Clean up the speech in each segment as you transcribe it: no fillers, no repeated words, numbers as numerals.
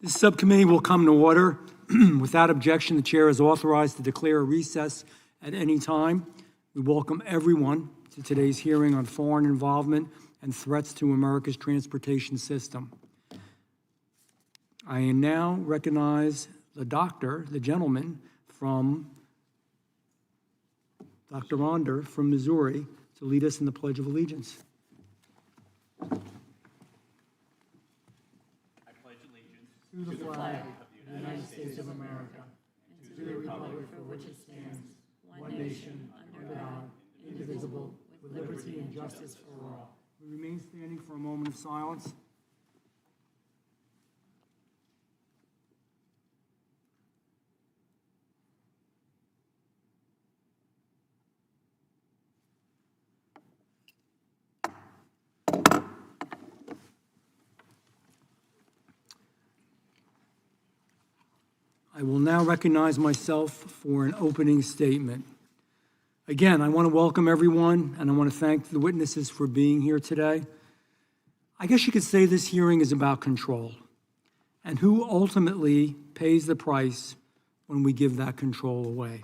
This subcommittee will come to order. Without objection, the chair is authorized to declare a recess at any time. We welcome everyone to today's hearing on foreign involvement and threats to America's transportation system. I now recognize the gentleman from Dr. Ronder from Missouri to lead us in the Pledge of Allegiance. I pledge allegiance to the flag of the United States of America and to the republic for which it stands, one nation, under God, indivisible, with liberty and justice for all. We remain standing for a moment of silence. I will now recognize myself for an opening statement. Again, I want to welcome everyone, and I want to thank the witnesses for being here today. I guess you could say this hearing is about control, and who ultimately pays the price when we give that control away.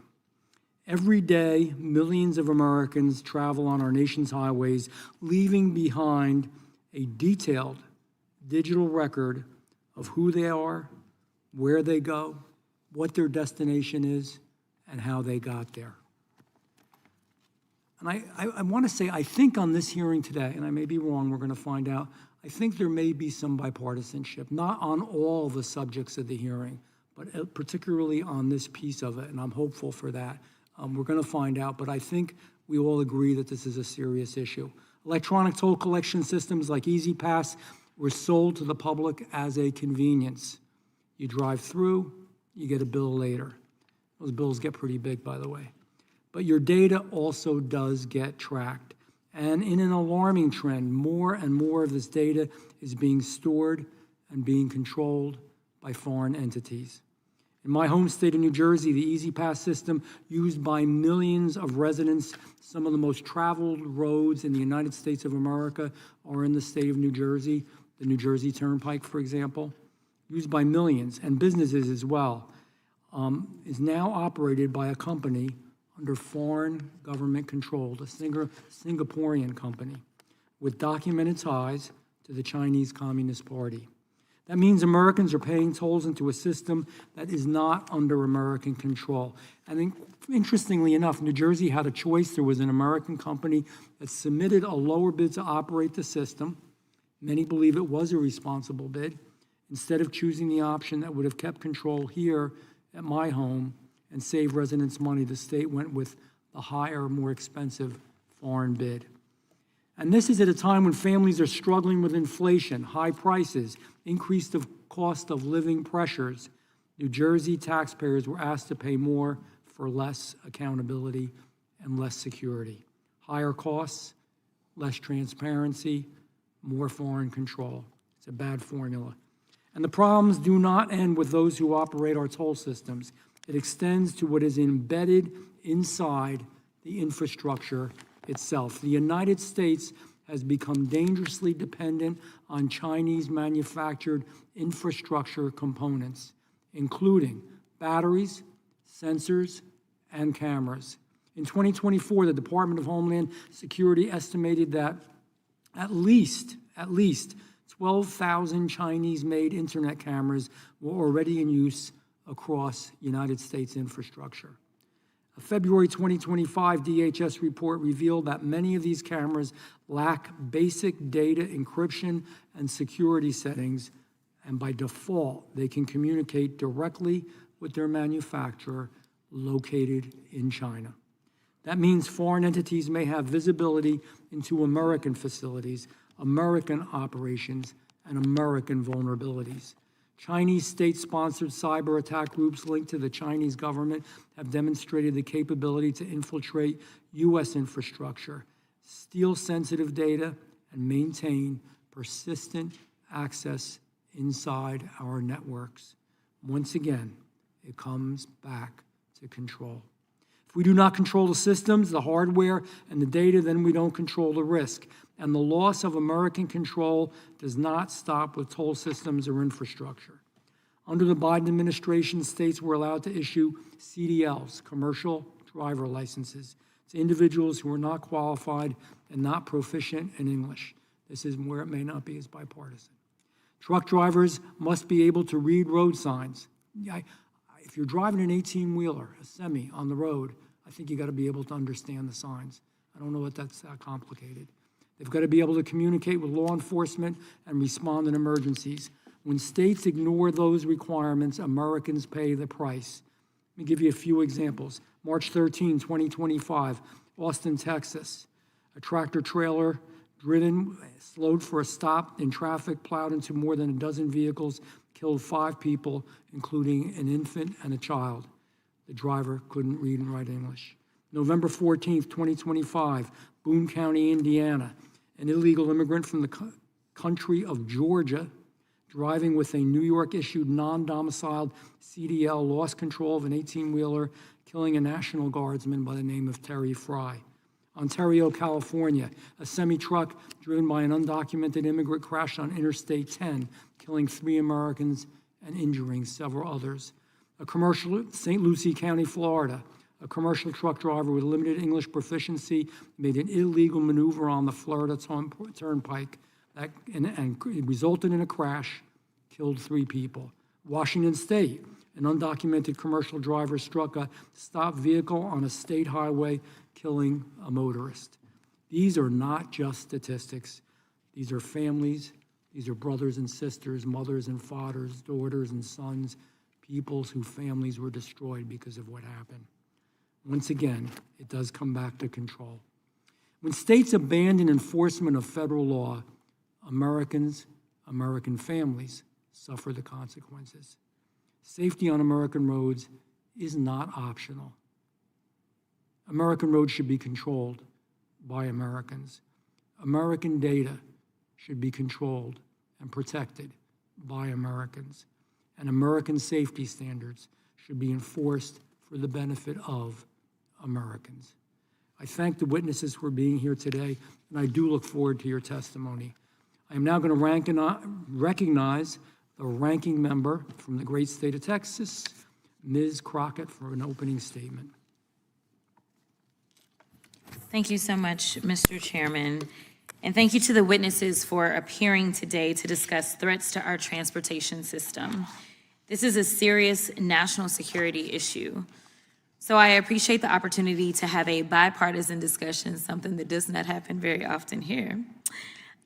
Every day, millions of Americans travel on our nation's highways, leaving behind a detailed digital record of who they are, where they go, what their destination is, and how they got there. And I want to say, I think on this hearing today, and I may be wrong, we're going to find out, I think there may be some bipartisanship, not on all the subjects of the hearing, but particularly on this piece of it, and I'm hopeful for that. We're going to find out, but I think we all agree that this is a serious issue. Electronic toll collection systems like E-ZPass were sold to the public as a convenience. You drive through, you get a bill later. Those bills get pretty big, by the way. But your data also does get tracked. And in an alarming trend, more and more of this data is being stored and being controlled by foreign entities. In my home state of New Jersey, the E-ZPass system, used by millions of residents, some of the most traveled roads in the United States of America are in the state of New Jersey, the New Jersey Turnpike, for example, used by millions and businesses as well, is now operated by a company under foreign government control, a Singaporean company with documented ties to the Chinese Communist Party. That means Americans are paying tolls into a system that is not under American control. And interestingly enough, New Jersey had a choice. There was an American company that submitted a lower bid to operate the system. Many believe it was a responsible bid. Instead of choosing the option that would have kept control here at my home and saved residents money, the state went with the higher, more expensive foreign bid. And this is at a time when families are struggling with inflation, high prices, increased cost of living pressures. New Jersey taxpayers were asked to pay more for less accountability and less security. Higher costs, less transparency, more foreign control. It's a bad formula. And the problems do not end with those who operate our toll systems. It extends to what is embedded inside the infrastructure itself. The United States has become dangerously dependent on Chinese manufactured infrastructure components, including batteries, sensors, and cameras. In 2024, the Department of Homeland Security estimated that at least 12,000 Chinese-made internet cameras were already in use across United States infrastructure. A February 2025 DHS report revealed that many of these cameras lack basic data encryption and security settings, and by default, they can communicate directly with their manufacturer located in China. That means foreign entities may have visibility into American facilities, American operations, and American vulnerabilities. Chinese state-sponsored cyber attack groups linked to the Chinese government have demonstrated the capability to infiltrate U.S. infrastructure, steal sensitive data, and maintain persistent access inside our networks. Once again, it comes back to control. If we do not control the systems, the hardware, and the data, then we don't control the risk. And the loss of American control does not stop with toll systems or infrastructure. Under the Biden administration, states were allowed to issue CDLs, commercial driver licenses, to individuals who are not qualified and not proficient in English. This is where it may not be as bipartisan. Truck drivers must be able to read road signs. If you're driving an 18-wheeler, a semi, on the road, I think you got to be able to understand the signs. I don't know what that's that complicated. They've got to be able to communicate with law enforcement and respond in emergencies. When states ignore those requirements, Americans pay the price. Let me give you a few examples. March 13, 2025, Austin, Texas. A tractor trailer driven, slowed for a stop in traffic, plowed into more than a dozen vehicles, killed 5 people, including an infant and a child. The driver couldn't read and write English. November 14, 2025, Boone County, Indiana. An illegal immigrant from the country of Georgia, driving with a New York-issued non-domiciled CDL, lost control of an 18-wheeler, killing a National Guardsman by the name of Terry Fry. Ontario, California, a semi-truck driven by an undocumented immigrant crashed on Interstate 10, killing 3 Americans and injuring several others. A commercial, St. Lucie County, Florida, a commercial truck driver with limited English proficiency made an illegal maneuver on the Florida Turnpike and it resulted in a crash, killed 3 people. Washington State, an undocumented commercial driver struck a stopped vehicle on a state highway, killing a motorist. These are not just statistics. These are families. These are brothers and sisters, mothers and fathers, daughters and sons, peoples whose families were destroyed because of what happened. Once again, it does come back to control. When states abandon enforcement of federal law, Americans, American families suffer the consequences. Safety on American roads is not optional. American roads should be controlled by Americans. American data should be controlled and protected by Americans. And American safety standards should be enforced for the benefit of Americans. I thank the witnesses for being here today, and I do look forward to your testimony. I am now going to recognize the ranking member from the great state of Texas, Ms. Crockett, for an opening statement. Thank you so much, Mr. Chairman. And thank you to the witnesses for appearing today to discuss threats to our transportation system. This is a serious national security issue. So I appreciate the opportunity to have a bipartisan discussion, something that does not happen very often here,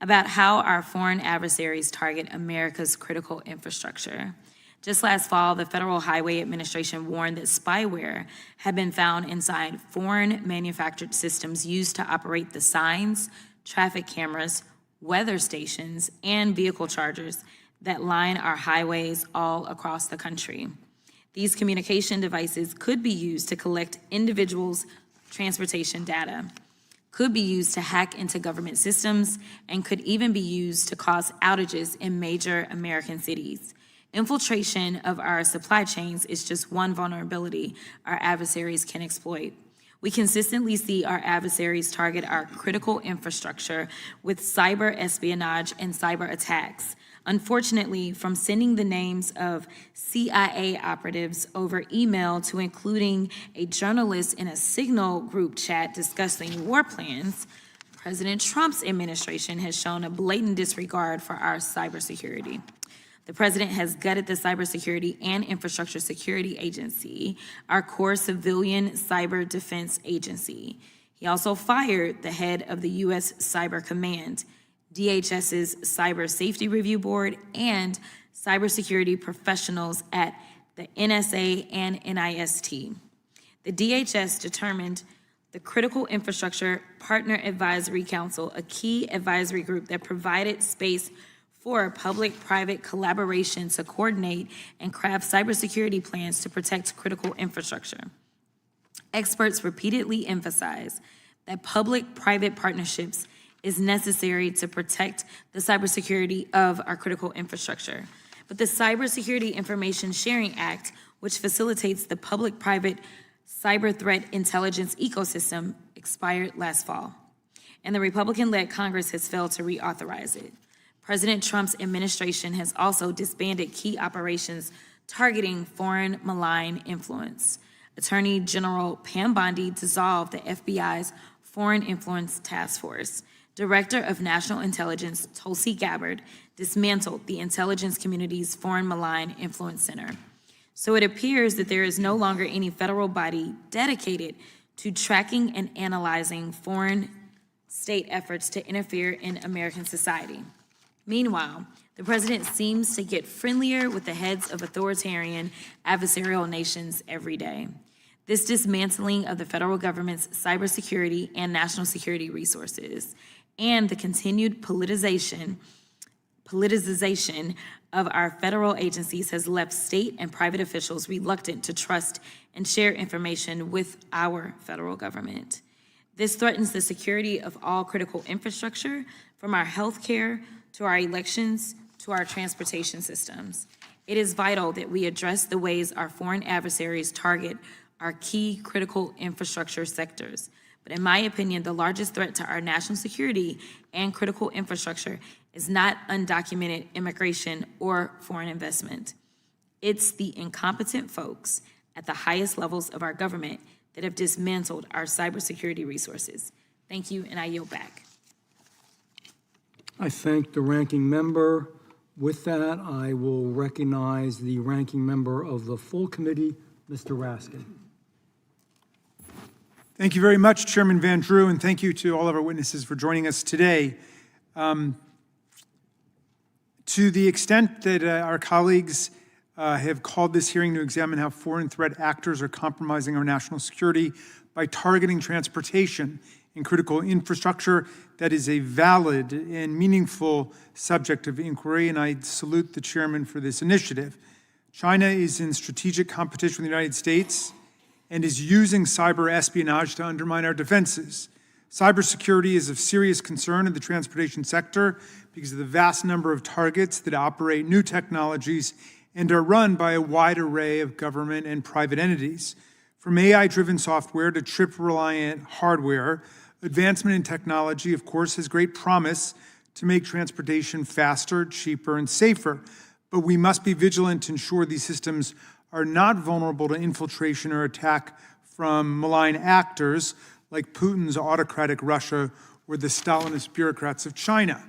about how our foreign adversaries target America's critical infrastructure. Just last fall, the Federal Highway Administration warned that spyware had been found inside foreign manufactured systems used to operate the signs, traffic cameras, weather stations, and vehicle chargers that line our highways all across the country. These communication devices could be used to collect individuals' transportation data, could be used to hack into government systems, and could even be used to cause outages in major American cities. Infiltration of our supply chains is just one vulnerability our adversaries can exploit. We consistently see our adversaries target our critical infrastructure with cyber espionage and cyber attacks. Unfortunately, from sending the names of CIA operatives over email to including a journalist in a Signal group chat discussing war plans, President Trump's administration has shown a blatant disregard for our cybersecurity. The president has gutted the Cybersecurity and Infrastructure Security Agency, our core civilian cyber defense agency. He also fired the head of the U.S. Cyber Command, DHS's Cyber Safety Review Board, and cybersecurity professionals at the NSA and NIST. The DHS determined the Critical Infrastructure Partner Advisory Council, a key advisory group that provided space for public-private collaboration to coordinate and craft cybersecurity plans to protect critical infrastructure. Experts repeatedly emphasize that public-private partnerships is necessary to protect the cybersecurity of our critical infrastructure. But the Cybersecurity Information Sharing Act, which facilitates the public-private cyber threat intelligence ecosystem, expired last fall, and the Republican-led Congress has failed to reauthorize it. President Trump's administration has also disbanded key operations targeting foreign malign influence. Attorney General Pam Bondi dissolved the FBI's Foreign Influence Task Force. Director of National Intelligence Tulsi Gabbard dismantled the intelligence community's Foreign Malign Influence Center. So it appears that there is no longer any federal body dedicated to tracking and analyzing foreign state efforts to interfere in American society. Meanwhile, the president seems to get friendlier with the heads of authoritarian adversarial nations every day. This dismantling of the federal government's cybersecurity and national security resources and the continued politicization of our federal agencies has left state and private officials reluctant to trust and share information with our federal government. This threatens the security of all critical infrastructure, from our healthcare to our elections to our transportation systems. It is vital that we address the ways our foreign adversaries target our key critical infrastructure sectors. But in my opinion, the largest threat to our national security and critical infrastructure is not undocumented immigration or foreign investment. It's the incompetent folks at the highest levels of our government that have dismantled our cybersecurity resources. Thank you, and I yield back. I thank the ranking member. With that, I will recognize the ranking member of the full committee, Mr. Raskin. Thank you very much, Chairman Van Drew, and thank you to all of our witnesses for joining us today. To the extent that our colleagues have called this hearing to examine how foreign threat actors are compromising our national security by targeting transportation and critical infrastructure, that is a valid and meaningful subject of inquiry, and I salute the chairman for this initiative. China is in strategic competition with the United States and is using cyber espionage to undermine our defenses. Cybersecurity is of serious concern in the transportation sector because of the vast number of targets that operate new technologies and are run by a wide array of government and private entities. From AI-driven software to chip-reliant hardware, advancement in technology, of course, has great promise to make transportation faster, cheaper, and safer. But we must be vigilant to ensure these systems are not vulnerable to infiltration or attack from malign actors like Putin's autocratic Russia or the Stalinist bureaucrats of China.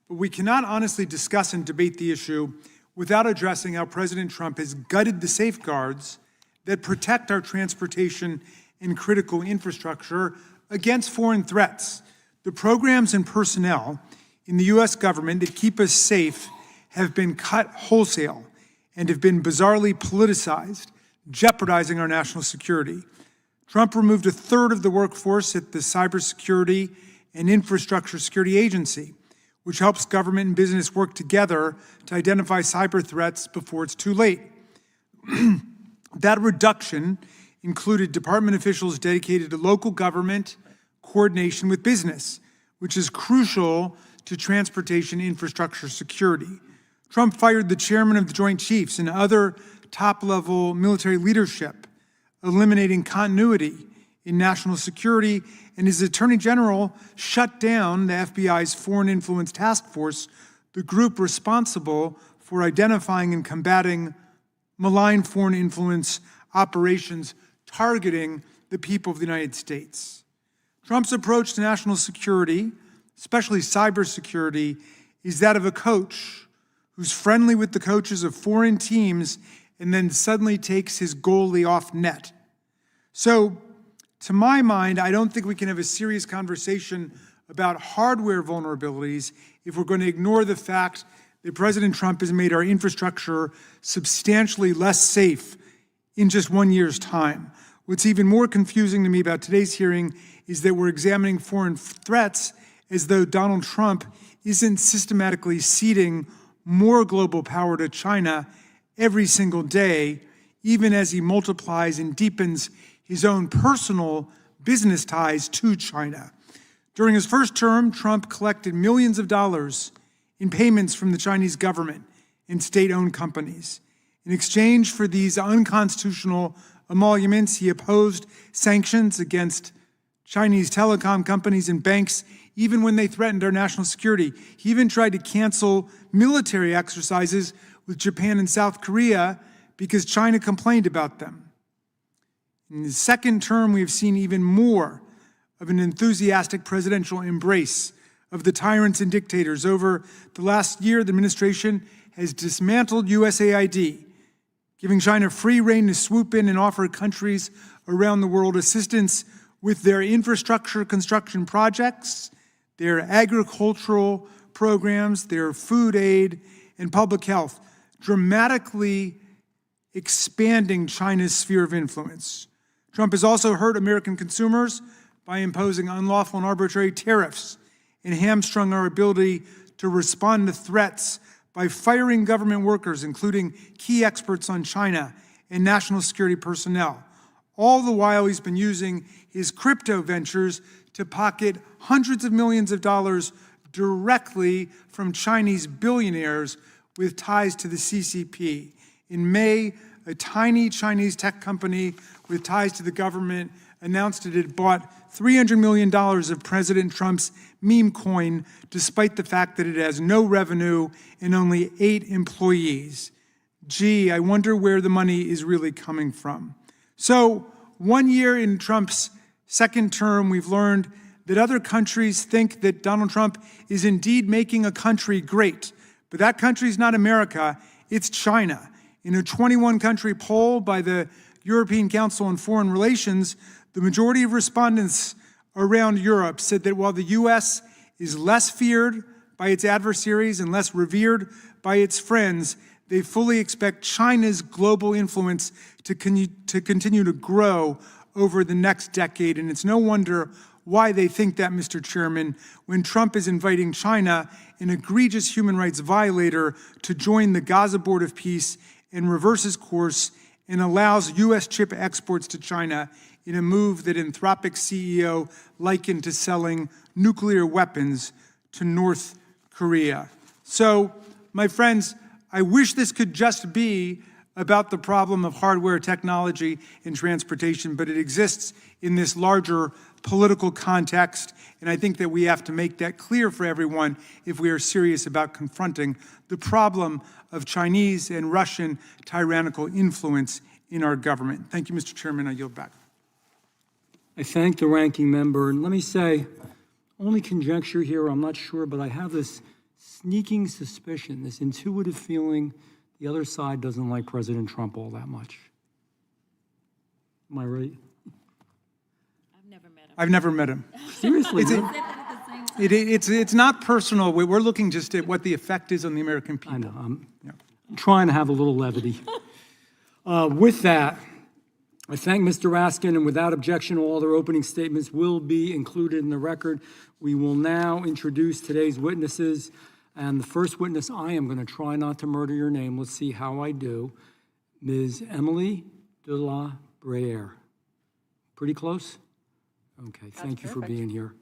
But we cannot honestly discuss and debate the issue without addressing how President Trump has gutted the safeguards that protect our transportation and critical infrastructure against foreign threats. The programs and personnel in the U.S. government that keep us safe have been cut wholesale and have been bizarrely politicized, jeopardizing our national security. Trump removed a third of the workforce at the Cybersecurity and Infrastructure Security Agency, which helps government and business work together to identify cyber threats before it's too late. That reduction included department officials dedicated to local government coordination with business, which is crucial to transportation infrastructure security. Trump fired the chairman of the Joint Chiefs and other top-level military leadership, eliminating continuity in national security, and his Attorney General shut down the FBI's Foreign Influence Task Force, the group responsible for identifying and combating malign foreign influence operations targeting the people of the United States. Trump's approach to national security, especially cybersecurity, is that of a coach who's friendly with the coaches of foreign teams and then suddenly takes his goalie off net. So, to my mind, I don't think we can have a serious conversation about hardware vulnerabilities if we're going to ignore the fact that President Trump has made our infrastructure substantially less safe in just 1 year's time. What's even more confusing to me about today's hearing is that we're examining foreign threats as though Donald Trump isn't systematically ceding more global power to China every single day, even as he multiplies and deepens his own personal business ties to China. During his first term, Trump collected millions of dollars in payments from the Chinese government and state-owned companies. In exchange for these unconstitutional emoluments, he opposed sanctions against Chinese telecom companies and banks, even when they threatened our national security. He even tried to cancel military exercises with Japan and South Korea because China complained about them. In his second term, we've seen even more of an enthusiastic presidential embrace of the tyrants and dictators. Over the last year, the administration has dismantled USAID, giving China free rein to swoop in and offer countries around the world assistance with their infrastructure construction projects, their agricultural programs, their food aid, and public health, dramatically expanding China's sphere of influence. Trump has also hurt American consumers by imposing unlawful and arbitrary tariffs and hamstrung our ability to respond to threats by firing government workers, including key experts on China and national security personnel. All the while, he's been using his crypto ventures to pocket hundreds of millions of dollars directly from Chinese billionaires with ties to the CCP. In May, a tiny Chinese tech company with ties to the government announced it had bought $300 million of President Trump's meme coin, despite the fact that it has no revenue and only 8 employees. Gee, I wonder where the money is really coming from. So, 1 year in Trump's second term, we've learned that other countries think that Donald Trump is indeed making a country great. But that country is not America, it's China. In a 21-country poll by the European Council on Foreign Relations, the majority of respondents around Europe said that while the U.S. is less feared by its adversaries and less revered by its friends, they fully expect China's global influence to continue to grow over the next decade. And it's no wonder why they think that, Mr. Chairman, when Trump is inviting China, an egregious human rights violator, to join the Gaza Board of Peace and reverses course and allows U.S. chip exports to China in a move that Anthropic's CEO likened to selling nuclear weapons to North Korea. So, my friends, I wish this could just be about the problem of hardware, technology, and transportation, but it exists in this larger political context, and I think that we have to make that clear for everyone if we are serious about confronting the problem of Chinese and Russian tyrannical influence in our government. Thank you, Mr. Chairman. I yield back. I thank the ranking member, and let me say, only conjecture here, I'm not sure, but I have this sneaking suspicion, this intuitive feeling the other side doesn't like President Trump all that much. Am I right? I've never met him. Seriously? It's not personal. We're looking just at what the effect is on the American people. I know. I'm trying to have a little levity. With that, I thank Mr. Raskin, and without objection, all their opening statements will be included in the record. We will now introduce today's witnesses. And the first witness, I am going to try not to murder your name. Let's see how I do. Ms. Emily de la Breyer. Pretty close? Okay, thank you for being here.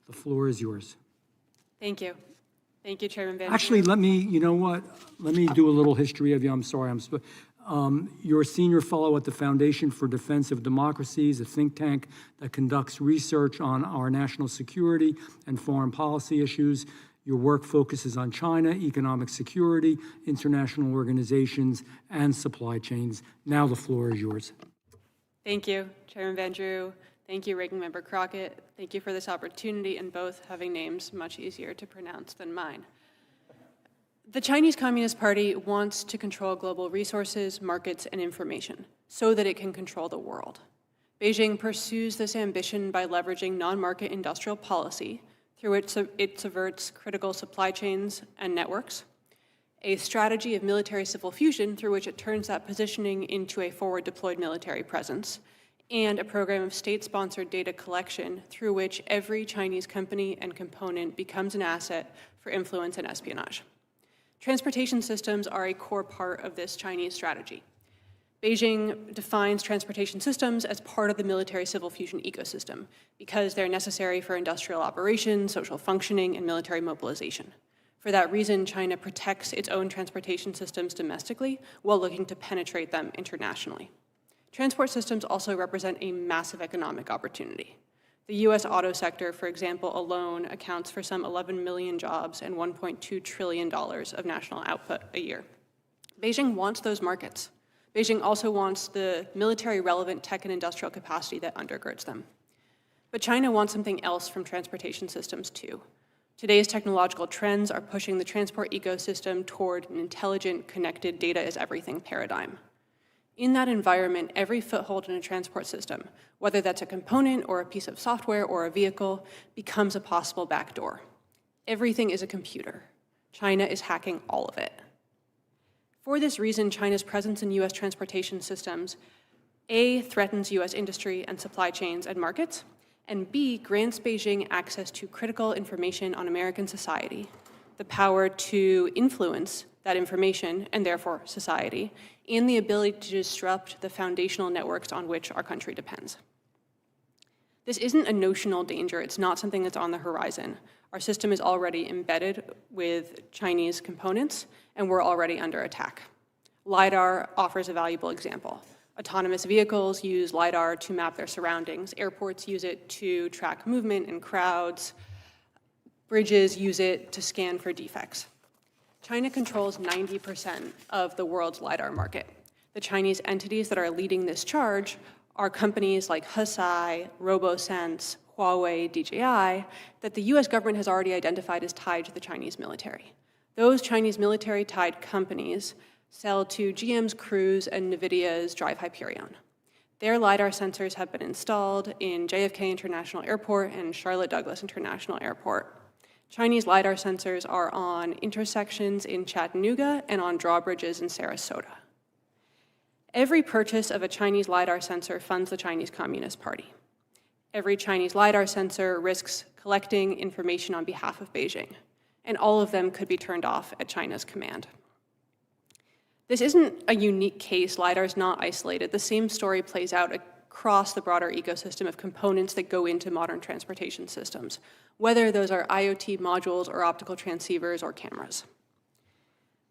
The floor is yours. Thank you. Thank you, Chairman Van. Actually, let me, you know what? Let me do a little history of you. I'm sorry. You're a senior fellow at the Foundation for Defense of Democracies, a think tank that conducts research on our national security and foreign policy issues. Your work focuses on China, economic security, international organizations, and supply chains. Now the floor is yours. Thank you, Chairman Van Drew. Thank you, Ranking Member Crockett. Thank you for this opportunity, and both having names much easier to pronounce than mine. The Chinese Communist Party wants to control global resources, markets, and information so that it can control the world. Beijing pursues this ambition by leveraging non-market industrial policy through which it subverts critical supply chains and networks, a strategy of military-civil fusion through which it turns that positioning into a forward-deployed military presence, and a program of state-sponsored data collection through which every Chinese company and component becomes an asset for influence and espionage. Transportation systems are a core part of this Chinese strategy. Beijing defines transportation systems as part of the military-civil fusion ecosystem because they're necessary for industrial operations, social functioning, and military mobilization. For that reason, China protects its own transportation systems domestically while looking to penetrate them internationally. Transport systems also represent a massive economic opportunity. The U.S. auto sector, for example, alone accounts for some 11 million jobs and $1.2 trillion of national output a year. Beijing wants those markets. Beijing also wants the military-relevant tech and industrial capacity that undergirds them. But China wants something else from transportation systems too. Today's technological trends are pushing the transport ecosystem toward an intelligent, connected, data-is-everything paradigm. In that environment, every foothold in a transport system, whether that's a component or a piece of software or a vehicle, becomes a possible backdoor. Everything is a computer. China is hacking all of it. For this reason, China's presence in US transportation systems, A, threatens US industry and supply chains and markets, and B, grants Beijing access to critical information on American society, the power to influence that information, and therefore society, and the ability to disrupt the foundational networks on which our country depends. This isn't a notional danger. It's not something that's on the horizon. Our system is already embedded with Chinese components, and we're already under attack. LiDAR offers a valuable example. Autonomous vehicles use LiDAR to map their surroundings. Airports use it to track movement in crowds. Bridges use it to scan for defects. China controls 90% of the world's LiDAR market. The Chinese entities that are leading this charge are companies like Hesai, RoboSense, Huawei, DJI, that the US government has already identified as tied to the Chinese military. Those Chinese military-tied companies sell to GM's Cruise and NVIDIA's Drive Hyperion. Their LiDAR sensors have been installed in JFK International Airport and Charlotte Douglas International Airport. Chinese LiDAR sensors are on intersections in Chattanooga and on drawbridges in Sarasota. Every purchase of a Chinese LiDAR sensor funds the Chinese Communist Party. Every Chinese LiDAR sensor risks collecting information on behalf of Beijing, and all of them could be turned off at China's command. This isn't a unique case. LiDAR is not isolated. The same story plays out across the broader ecosystem of components that go into modern transportation systems, whether those are IoT modules or optical transceivers or cameras.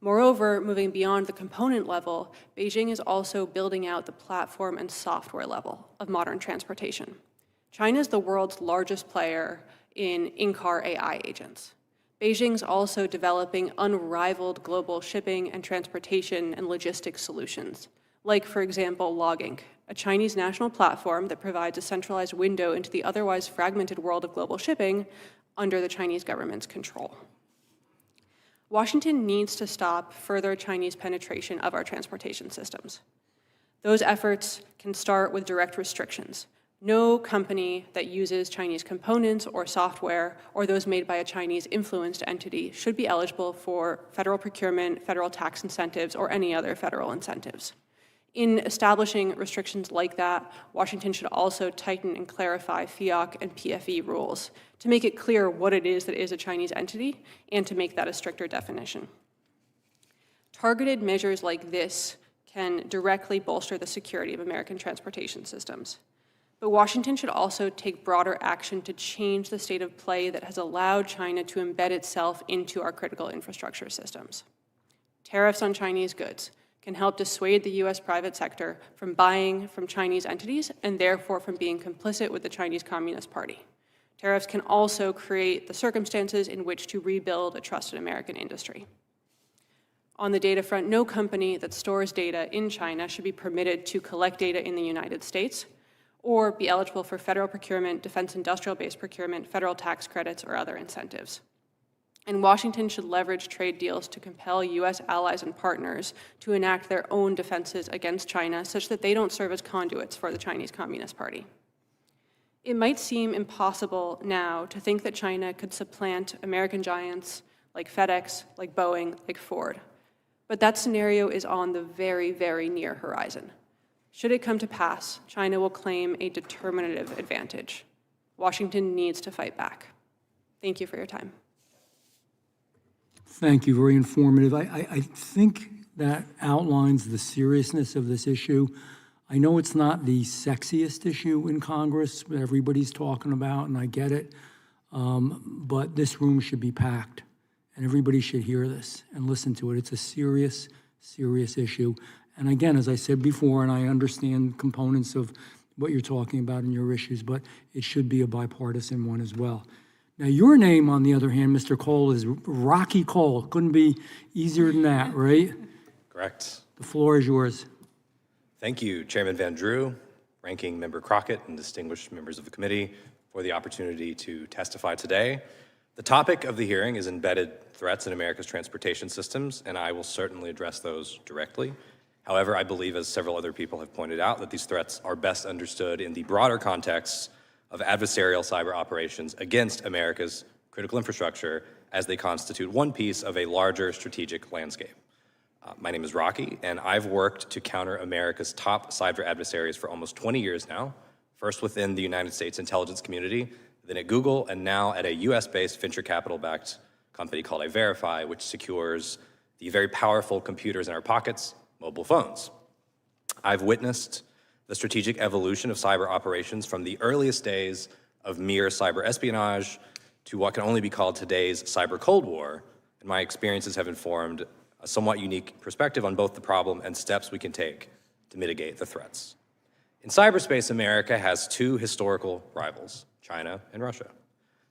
Moreover, moving beyond the component level, Beijing is also building out the platform and software level of modern transportation. China is the world's largest player in in-car AI agents. Beijing's also developing unrivaled global shipping and transportation and logistics solutions, like, for example, LogInc, a Chinese national platform that provides a centralized window into the otherwise fragmented world of global shipping under the Chinese government's control. Washington needs to stop further Chinese penetration of our transportation systems. Those efforts can start with direct restrictions. No company that uses Chinese components or software or those made by a Chinese-influenced entity should be eligible for federal procurement, federal tax incentives, or any other federal incentives. In establishing restrictions like that, Washington should also tighten and clarify FIOC and PFE rules to make it clear what it is that is a Chinese entity and to make that a stricter definition. Targeted measures like this can directly bolster the security of American transportation systems. But Washington should also take broader action to change the state of play that has allowed China to embed itself into our critical infrastructure systems. Tariffs on Chinese goods can help dissuade the US private sector from buying from Chinese entities and therefore from being complicit with the Chinese Communist Party. Tariffs can also create the circumstances in which to rebuild a trusted American industry. On the data front, no company that stores data in China should be permitted to collect data in the United States or be eligible for federal procurement, defense industrial-based procurement, federal tax credits, or other incentives. And Washington should leverage trade deals to compel US allies and partners to enact their own defenses against China such that they don't serve as conduits for the Chinese Communist Party. It might seem impossible now to think that China could supplant American giants like FedEx, like Boeing, like Ford. But that scenario is on the very, very near horizon. Should it come to pass, China will claim a determinative advantage. Washington needs to fight back. Thank you for your time. Thank you, very informative. I think that outlines the seriousness of this issue. I know it's not the sexiest issue in Congress that everybody's talking about, and I get it, but this room should be packed, and everybody should hear this and listen to it. It's a serious, serious issue. And again, as I said before, and I understand components of what you're talking about in your issues, but it should be a bipartisan one as well. Now, your name, on the other hand, Mr. Cole, is Rocky Cole. Couldn't be easier than that, right? Correct. The floor is yours. Thank you, Chairman Van Drew, Ranking Member Crockett, and distinguished members of the committee for the opportunity to testify today. The topic of the hearing is embedded threats in America's transportation systems, and I will certainly address those directly. However, I believe, as several other people have pointed out, that these threats are best understood in the broader context of adversarial cyber operations against America's critical infrastructure as they constitute one piece of a larger strategic landscape. My name is Rocky, and I've worked to counter America's top cyber adversaries for almost 20 years now, first within the United States intelligence community, then at Google, and now at a US-based venture capital-backed company called iVerify, which secures the very powerful computers in our pockets, mobile phones. I've witnessed the strategic evolution of cyber operations from the earliest days of mere cyber espionage to what can only be called today's cyber Cold War, and my experiences have informed a somewhat unique perspective on both the problem and steps we can take to mitigate the threats. In cyberspace, America has two historical rivals, China and Russia.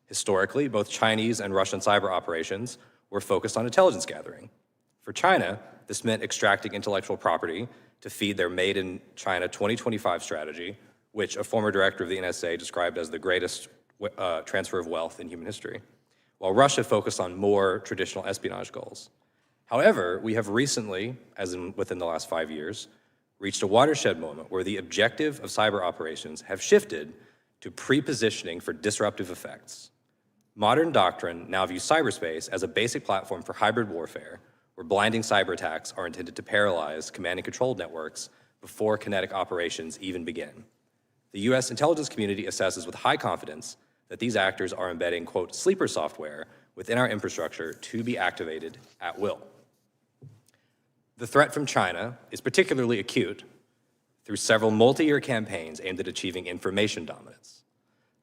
Historically, both Chinese and Russian cyber operations were focused on intelligence gathering. For China, this meant extracting intellectual property to feed their Made in China 2025 strategy, which a former director of the NSA described as the greatest transfer of wealth in human history, while Russia focused on more traditional espionage goals. However, we have recently, as in within the last 5 years, reached a watershed moment where the objective of cyber operations have shifted to pre-positioning for disruptive effects. Modern doctrine now views cyberspace as a basic platform for hybrid warfare, where blinding cyber attacks are intended to paralyze command and control networks before kinetic operations even begin. The US intelligence community assesses with high confidence that these actors are embedding, quote, sleeper software within our infrastructure to be activated at will. The threat from China is particularly acute through several multi-year campaigns aimed at achieving information dominance.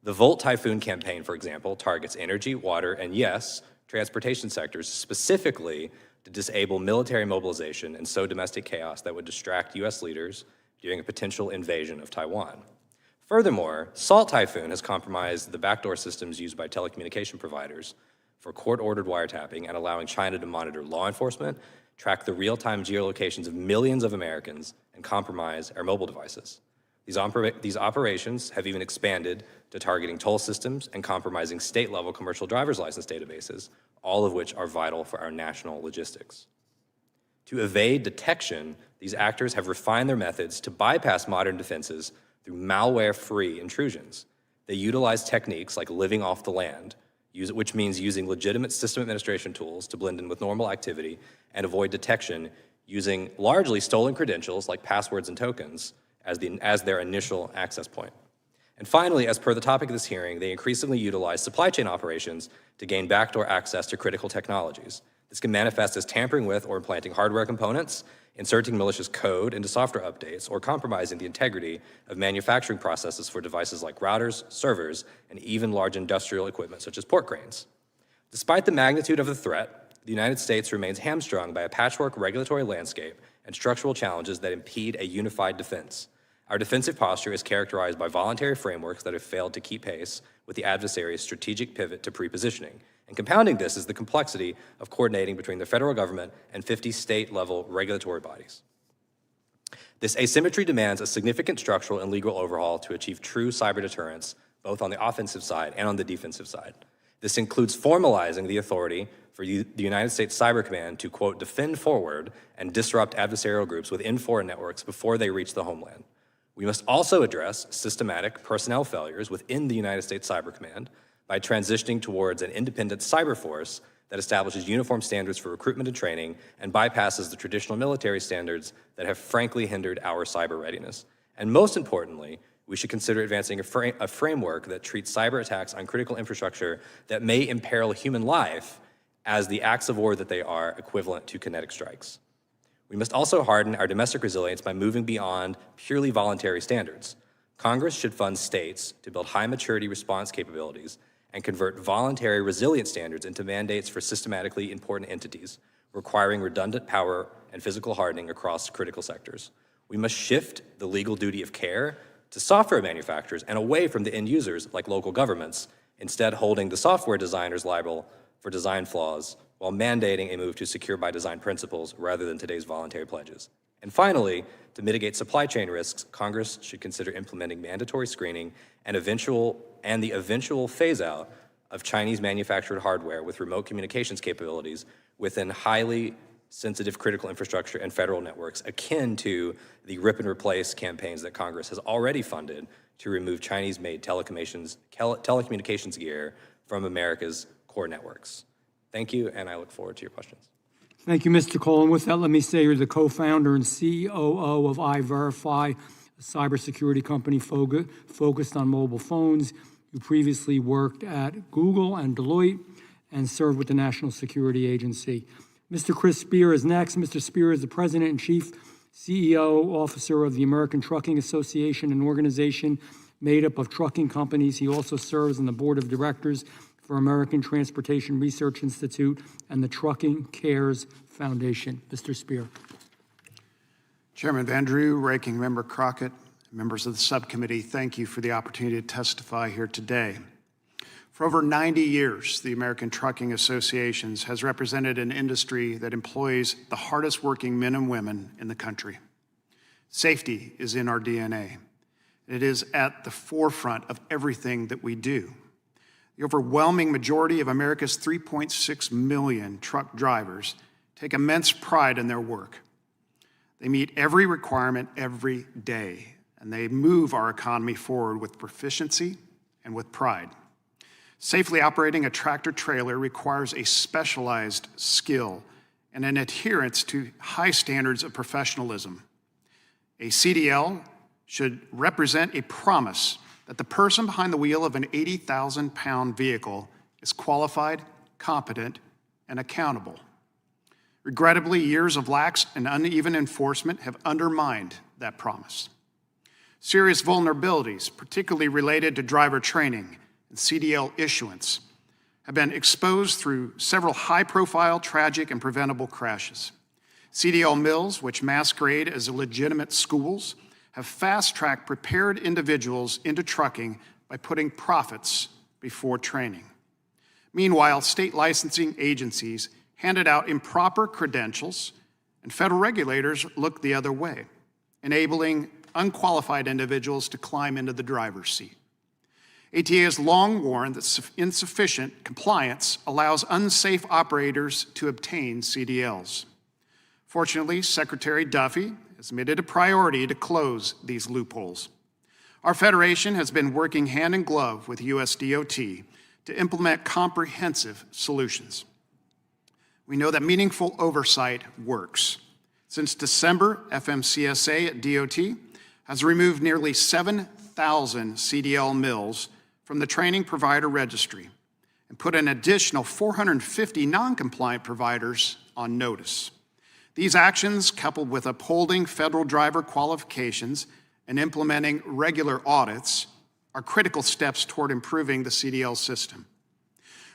The Volt Typhoon campaign, for example, targets energy, water, and yes, transportation sectors specifically to disable military mobilization and sow domestic chaos that would distract US leaders during a potential invasion of Taiwan. Furthermore, Salt Typhoon has compromised the backdoor systems used by telecommunication providers for court-ordered wiretapping and allowing China to monitor law enforcement, track the real-time geolocations of millions of Americans, and compromise our mobile devices. These operations have even expanded to targeting toll systems and compromising state-level commercial driver's license databases, all of which are vital for our national logistics. To evade detection, these actors have refined their methods to bypass modern defenses through malware-free intrusions. They utilize techniques like living off the land, which means using legitimate system administration tools to blend in with normal activity and avoid detection using largely stolen credentials like passwords and tokens as their initial access point. And finally, as per the topic of this hearing, they increasingly utilize supply chain operations to gain backdoor access to critical technologies. This can manifest as tampering with or implanting hardware components, inserting malicious code into software updates, or compromising the integrity of manufacturing processes for devices like routers, servers, and even large industrial equipment such as port cranes. Despite the magnitude of the threat, the United States remains hamstrung by a patchwork regulatory landscape and structural challenges that impede a unified defense. Our defensive posture is characterized by voluntary frameworks that have failed to keep pace with the adversary's strategic pivot to pre-positioning. And compounding this is the complexity of coordinating between the federal government and 50 state-level regulatory bodies. This asymmetry demands a significant structural and legal overhaul to achieve true cyber deterrence, both on the offensive side and on the defensive side. This includes formalizing the authority for the United States Cyber Command to, quote, defend forward and disrupt adversarial groups within foreign networks before they reach the homeland. We must also address systematic personnel failures within the United States Cyber Command by transitioning towards an independent cyber force that establishes uniform standards for recruitment and training and bypasses the traditional military standards that have frankly hindered our cyber readiness. And most importantly, we should consider advancing a framework that treats cyber attacks on critical infrastructure that may imperil human life as the acts of war that they are, equivalent to kinetic strikes. We must also harden our domestic resilience by moving beyond purely voluntary standards. Congress should fund states to build high maturity response capabilities and convert voluntary resilience standards into mandates for systematically important entities, requiring redundant power and physical hardening across critical sectors. We must shift the legal duty of care to software manufacturers and away from the end users like local governments, instead holding the software designers liable for design flaws while mandating a move to secure by design principles rather than today's voluntary pledges. And finally, to mitigate supply chain risks, Congress should consider implementing mandatory screening and the eventual phase-out of Chinese manufactured hardware with remote communications capabilities within highly sensitive critical infrastructure and federal networks, akin to the rip and replace campaigns that Congress has already funded to remove Chinese-made telecommunications gear from America's core networks. Thank you, and I look forward to your questions. Thank you, Mr. Cole. And with that, let me say you're the co-founder and COO of iVerify, a cybersecurity company focused on mobile phones. You previously worked at Google and Deloitte and served with the National Security Agency. Mr. Chris Spear is next. Mr. Spear is the President and Chief CEO Officer of the American Trucking Association, an organization made up of trucking companies. He also serves on the Board of Directors for American Transportation Research Institute and the Trucking Cares Foundation. Mr. Spear. Chairman Vandrew, Ranking Member Crockett, members of the subcommittee, thank you for the opportunity to testify here today. For over 90 years, the American Trucking Association has represented an industry that employs the hardest working men and women in the country. Safety is in our DNA. It is at the forefront of everything that we do. The overwhelming majority of America's 3.6 million truck drivers take immense pride in their work. They meet every requirement every day, and they move our economy forward with proficiency and with pride. Safely operating a tractor-trailer requires a specialized skill and an adherence to high standards of professionalism. A CDL should represent a promise that the person behind the wheel of an 80,000-pound vehicle is qualified, competent, and accountable. Regrettably, years of lax and uneven enforcement have undermined that promise. Serious vulnerabilities, particularly related to driver training and CDL issuance, have been exposed through several high-profile, tragic, and preventable crashes. CDL mills, which masquerade as legitimate schools, have fast-tracked prepared individuals into trucking by putting profits before training. Meanwhile, state licensing agencies handed out improper credentials, and federal regulators looked the other way, enabling unqualified individuals to climb into the driver's seat. ATA has long warned that insufficient compliance allows unsafe operators to obtain CDLs. Fortunately, Secretary Duffy has made it a priority to close these loopholes. Our Federation has been working hand in glove with US DOT to implement comprehensive solutions. We know that meaningful oversight works. Since December, FMCSA at DOT has removed nearly 7,000 CDL mills from the training provider registry and put an additional 450 non-compliant providers on notice. These actions, coupled with upholding federal driver qualifications and implementing regular audits, are critical steps toward improving the CDL system.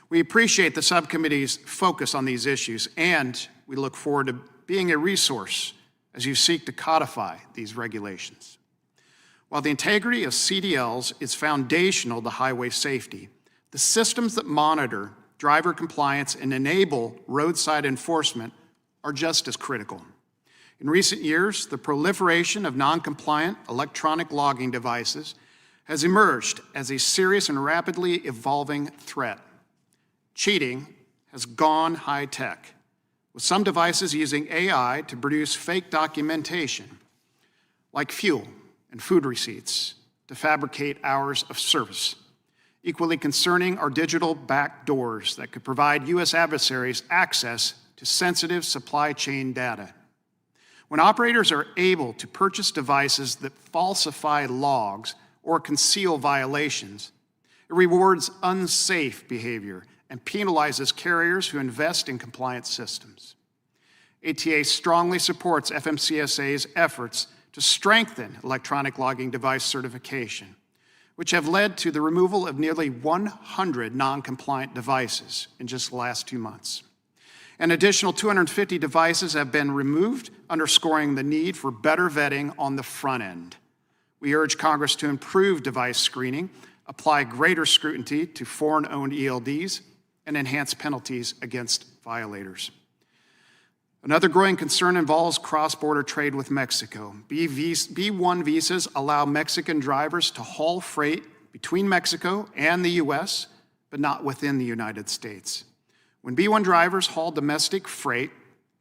We appreciate the subcommittee's focus on these issues, and we look forward to being a resource as you seek to codify these regulations. While the integrity of CDLs is foundational to highway safety, the systems that monitor driver compliance and enable roadside enforcement are just as critical. In recent years, the proliferation of non-compliant electronic logging devices has emerged as a serious and rapidly evolving threat. Cheating has gone high-tech, with some devices using AI to produce fake documentation, like fuel and food receipts, to fabricate hours of service. Equally concerning are digital backdoors that could provide U.S. adversaries access to sensitive supply chain data. When operators are able to purchase devices that falsify logs or conceal violations, it rewards unsafe behavior and penalizes carriers who invest in compliant systems. ATA strongly supports FMCSA's efforts to strengthen electronic logging device certification, which have led to the removal of nearly 100 non-compliant devices in just the last 2 months. An additional 250 devices have been removed, underscoring the need for better vetting on the front end. We urge Congress to improve device screening, apply greater scrutiny to foreign-owned ELDs, and enhance penalties against violators. Another growing concern involves cross-border trade with Mexico. B-1 visas allow Mexican drivers to haul freight between Mexico and the U.S., but not within the United States. When B-1 drivers haul domestic freight,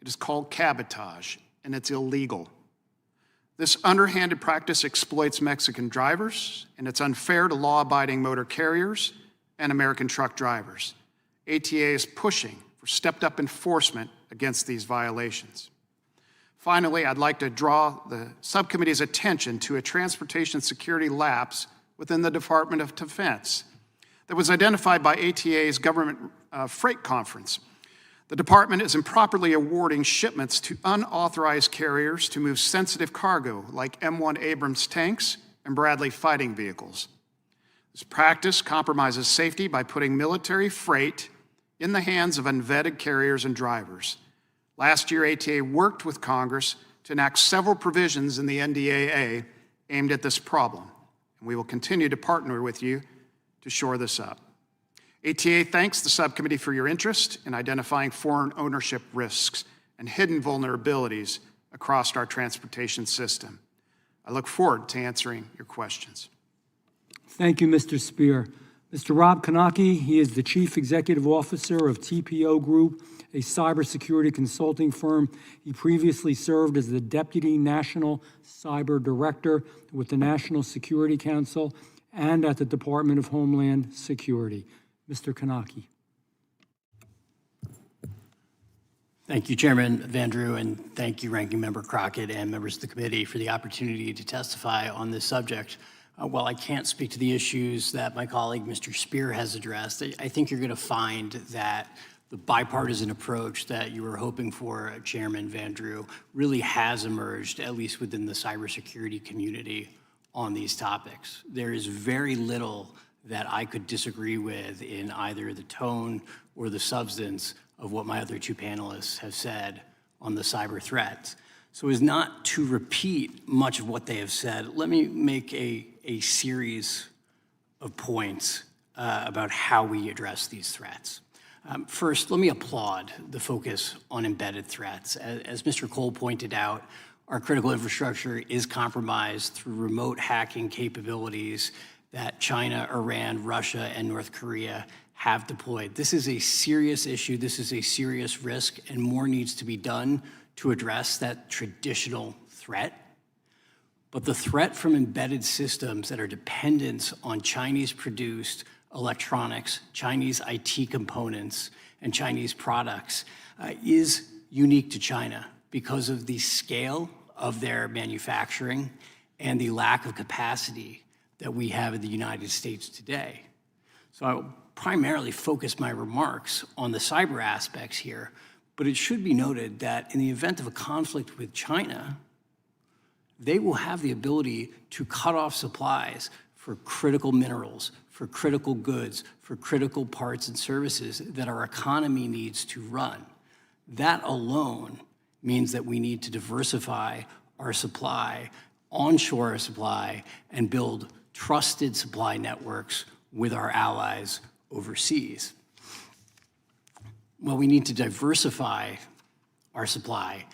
it is called cabotage, and it's illegal. This underhanded practice exploits Mexican drivers, and it's unfair to law-abiding motor carriers and American truck drivers. ATA is pushing for stepped-up enforcement against these violations. Finally, I'd like to draw the subcommittee's attention to a transportation security lapse within the Department of Defense that was identified by ATA's Government Freight Conference. The department is improperly awarding shipments to unauthorized carriers to move sensitive cargo like M1 Abrams tanks and Bradley fighting vehicles. This practice compromises safety by putting military freight in the hands of unvetted carriers and drivers. Last year, ATA worked with Congress to enact several provisions in the NDAA aimed at this problem, and we will continue to partner with you to shore this up. ATA thanks the subcommittee for your interest in identifying foreign ownership risks and hidden vulnerabilities across our transportation system. I look forward to answering your questions. Thank you, Mr. Spear. Mr. Rob Kanaki, he is the Chief Executive Officer of TPO Group, a cybersecurity consulting firm. He previously served as the Deputy National Cyber Director with the National Security Council and at the Department of Homeland Security. Mr. Kanaki. Thank you, Chairman Vandrew, and thank you, Ranking Member Crockett and members of the committee for the opportunity to testify on this subject. While I can't speak to the issues that my colleague, Mr. Spear, has addressed, I think you're going to find that the bipartisan approach that you were hoping for, Chairman Vandrew, really has emerged, at least within the cybersecurity community, on these topics. There is very little that I could disagree with in either the tone or the substance of what my other two panelists have said on the cyber threats. So as not to repeat much of what they have said, let me make a series of points about how we address these threats. First, let me applaud the focus on embedded threats. As Mr. Cole pointed out, our critical infrastructure is compromised through remote hacking capabilities that China, Iran, Russia, and North Korea have deployed. This is a serious issue. This is a serious risk, and more needs to be done to address that traditional threat. But the threat from embedded systems that are dependent on Chinese-produced electronics, Chinese IT components, and Chinese products is unique to China because of the scale of their manufacturing and the lack of capacity that we have in the United States today. So I will primarily focus my remarks on the cyber aspects here, but it should be noted that in the event of a conflict with China, they will have the ability to cut off supplies for critical minerals, for critical goods, for critical parts and services that our economy needs to run. That alone means that we need to diversify our supply, onshore our supply, and build trusted supply networks with our allies overseas. While we need to diversify our supply,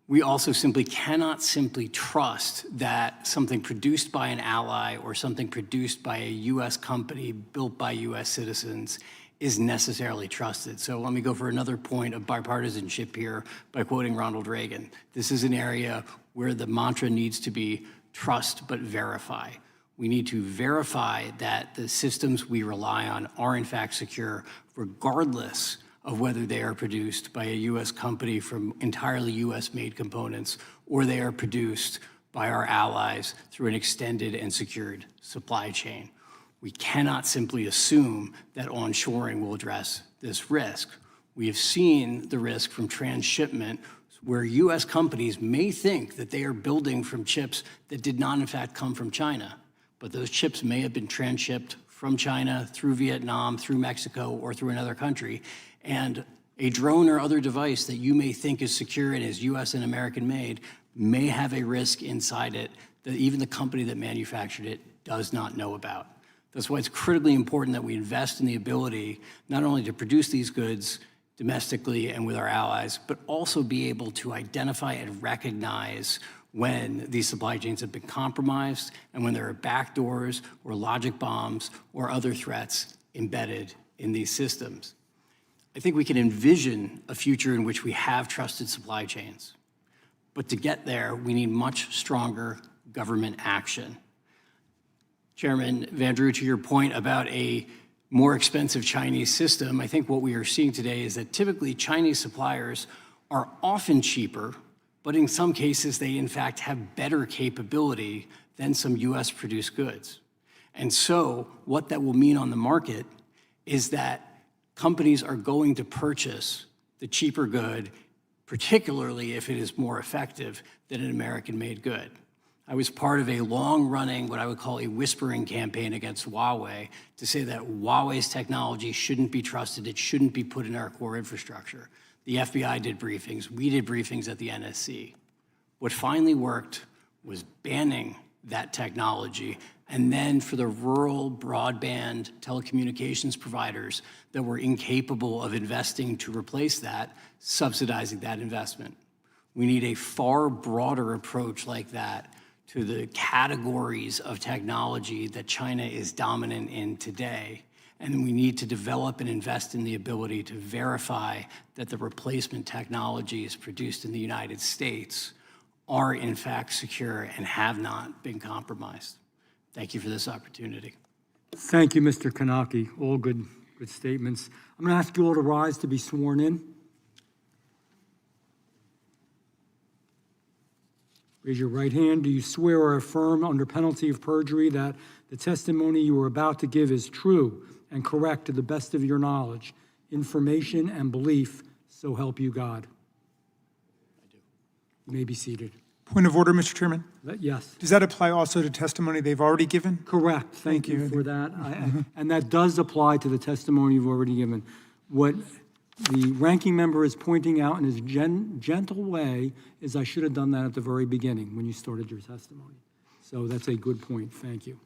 we also simply cannot simply trust that something produced by an ally or something produced by a U.S. company built by U.S. citizens is necessarily trusted. So let me go for another point of bipartisanship here by quoting Ronald Reagan. This is an area where the mantra needs to be trust but verify. We need to verify that the systems we rely on are in fact secure, regardless of whether they are produced by a U.S. company from entirely U.S.-made components or they are produced by our allies through an extended and secured supply chain. We cannot simply assume that onshoring will address this risk. We have seen the risk from transshipment where U.S. companies may think that they are building from chips that did not in fact come from China, but those chips may have been transshipped from China through Vietnam, through Mexico, or through another country. And a drone or other device that you may think is secure and is U.S. and American made may have a risk inside it that even the company that manufactured it does not know about. That's why it's critically important that we invest in the ability not only to produce these goods domestically and with our allies, but also be able to identify and recognize when these supply chains have been compromised and when there are backdoors or logic bombs or other threats embedded in these systems. I think we can envision a future in which we have trusted supply chains. But to get there, we need much stronger government action. Chairman Van Drew, to your point about a more expensive Chinese system, I think what we are seeing today is that typically Chinese suppliers are often cheaper, but in some cases they in fact have better capability than some US-produced goods. And so what that will mean on the market is that companies are going to purchase the cheaper good, particularly if it is more effective than an American-made good. I was part of a long-running, what I would call a whispering campaign against Huawei to say that Huawei's technology shouldn't be trusted, it shouldn't be put in our core infrastructure. The FBI did briefings, we did briefings at the NSC. What finally worked was banning that technology, and then for the rural broadband telecommunications providers that were incapable of investing to replace that, subsidizing that investment. We need a far broader approach like that to the categories of technology that China is dominant in today. And we need to develop and invest in the ability to verify that the replacement technologies produced in the United States are in fact secure and have not been compromised. Thank you for this opportunity. Thank you, Mr. Kanaki. All good statements. I'm going to ask you all to rise to be sworn in. Raise your right hand. Do you swear or affirm under penalty of perjury that the testimony you are about to give is true and correct to the best of your knowledge, information, and belief, so help you God? I do. You may be seated. Point of order, Mr. Chairman. Yes. Does that apply also to testimony they've already given? Correct. Thank you for that. And that does apply to the testimony you've already given. What the ranking member is pointing out in his gentle way is I should have done that at the very beginning when you started your testimony. So that's a good point. Thank you.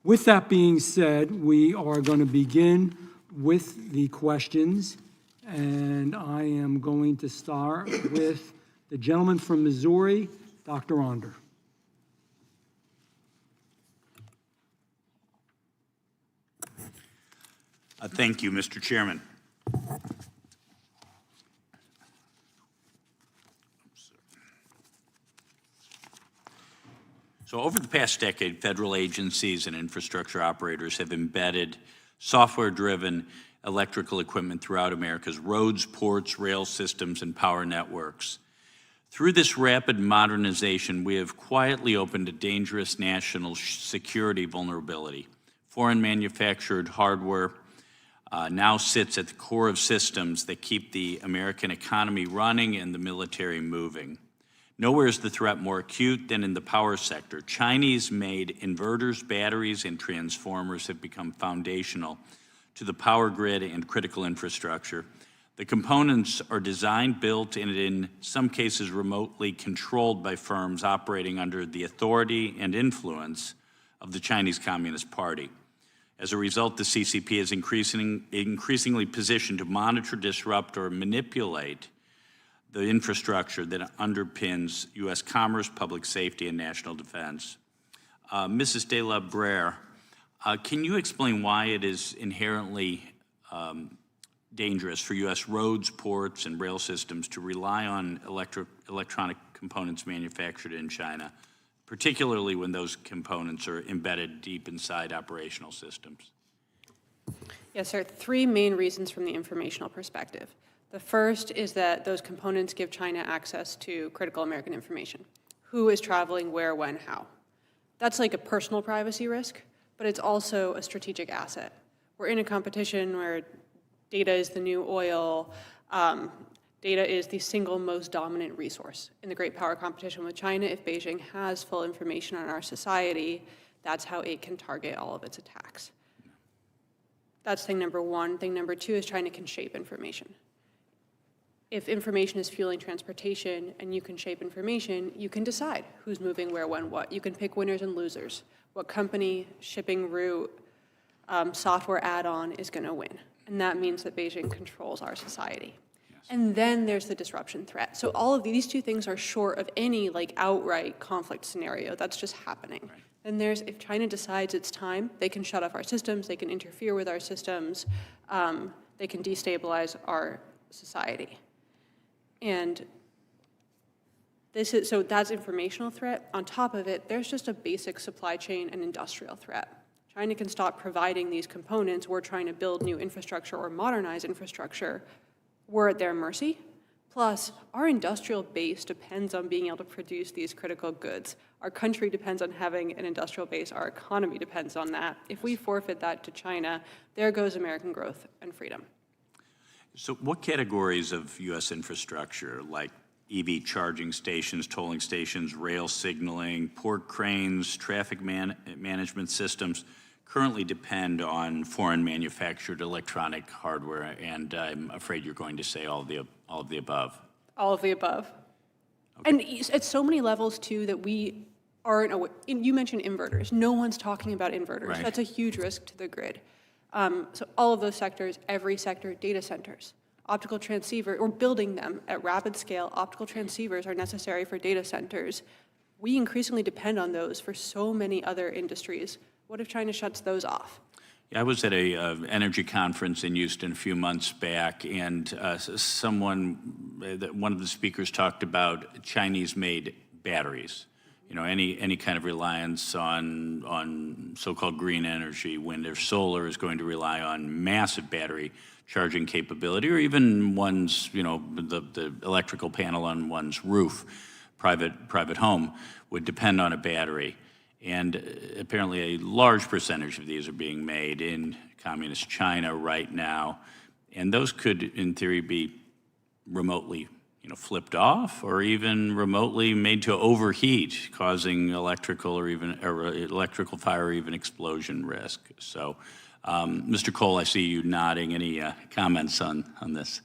With that being said, we are going to begin with the questions, and I am going to start with the gentleman from Missouri, Dr. Onder. Thank you, Mr. Chairman. So over the past decade, federal agencies and infrastructure operators have embedded software-driven electrical equipment throughout America's roads, ports, rail systems, and power networks. Through this rapid modernization, we have quietly opened a dangerous national security vulnerability. Foreign manufactured hardware now sits at the core of systems that keep the American economy running and the military moving. Nowhere is the threat more acute than in the power sector. Chinese-made inverters, batteries, and transformers have become foundational to the power grid and critical infrastructure. The components are designed, built, and in some cases remotely controlled by firms operating under the authority and influence of the Chinese Communist Party. As a result, the CCP is increasingly positioned to monitor, disrupt, or manipulate the infrastructure that underpins U.S. commerce, public safety, and national defense. Mrs. De La Brea, can you explain why it is inherently dangerous for U.S. roads, ports, and rail systems to rely on electronic components manufactured in China, particularly when those components are embedded deep inside operational systems? Yes, sir. Three main reasons from the informational perspective. The first is that those components give China access to critical American information. Who is traveling, where, when, how. That's like a personal privacy risk, but it's also a strategic asset. We're in a competition where data is the new oil. Data is the single most dominant resource in the great power competition with China. If Beijing has full information on our society, that's how it can target all of its attacks. That's thing number one. Thing number two is China can shape information. If information is fueling transportation and you can shape information, you can decide who's moving where, when, what. You can pick winners and losers. What company, shipping route, software add-on is going to win. And that means that Beijing controls our society. And then there's the disruption threat. So all of these two things are short of any like outright conflict scenario. That's just happening. Then there's, if China decides it's time, they can shut off our systems, they can interfere with our systems, they can destabilize our society. And so that's informational threat. On top of it, there's just a basic supply chain and industrial threat. China can stop providing these components. We're trying to build new infrastructure or modernize infrastructure. We're at their mercy. Plus, our industrial base depends on being able to produce these critical goods. Our country depends on having an industrial base. Our economy depends on that. If we forfeit that to China, there goes American growth and freedom. So what categories of U.S. infrastructure, like EV charging stations, tolling stations, rail signaling, port cranes, traffic management systems, currently depend on foreign manufactured electronic hardware? And I'm afraid you're going to say all of the above. All of the above. Okay. And at so many levels, too, that we aren't aware. You mentioned inverters. No one's talking about inverters. Right. That's a huge risk to the grid. So all of those sectors, every sector, data centers, optical transceiver, or building them at rapid scale, optical transceivers are necessary for data centers. We increasingly depend on those for so many other industries. What if China shuts those off? Yeah, I was at an energy conference in Houston a few months back, and one of the speakers talked about Chinese-made batteries. You know, any kind of reliance on so-called green energy, wind or solar, is going to rely on massive battery charging capability, or even one's, you know, the electrical panel on one's roof, private home, would depend on a battery. And apparently a large percentage of these are being made in communist China right now. And those could, in theory, be remotely, you know, flipped off, or even remotely made to overheat, causing electrical fire or even explosion risk. So, Mr. Cole, I see you nodding. Any comments on this?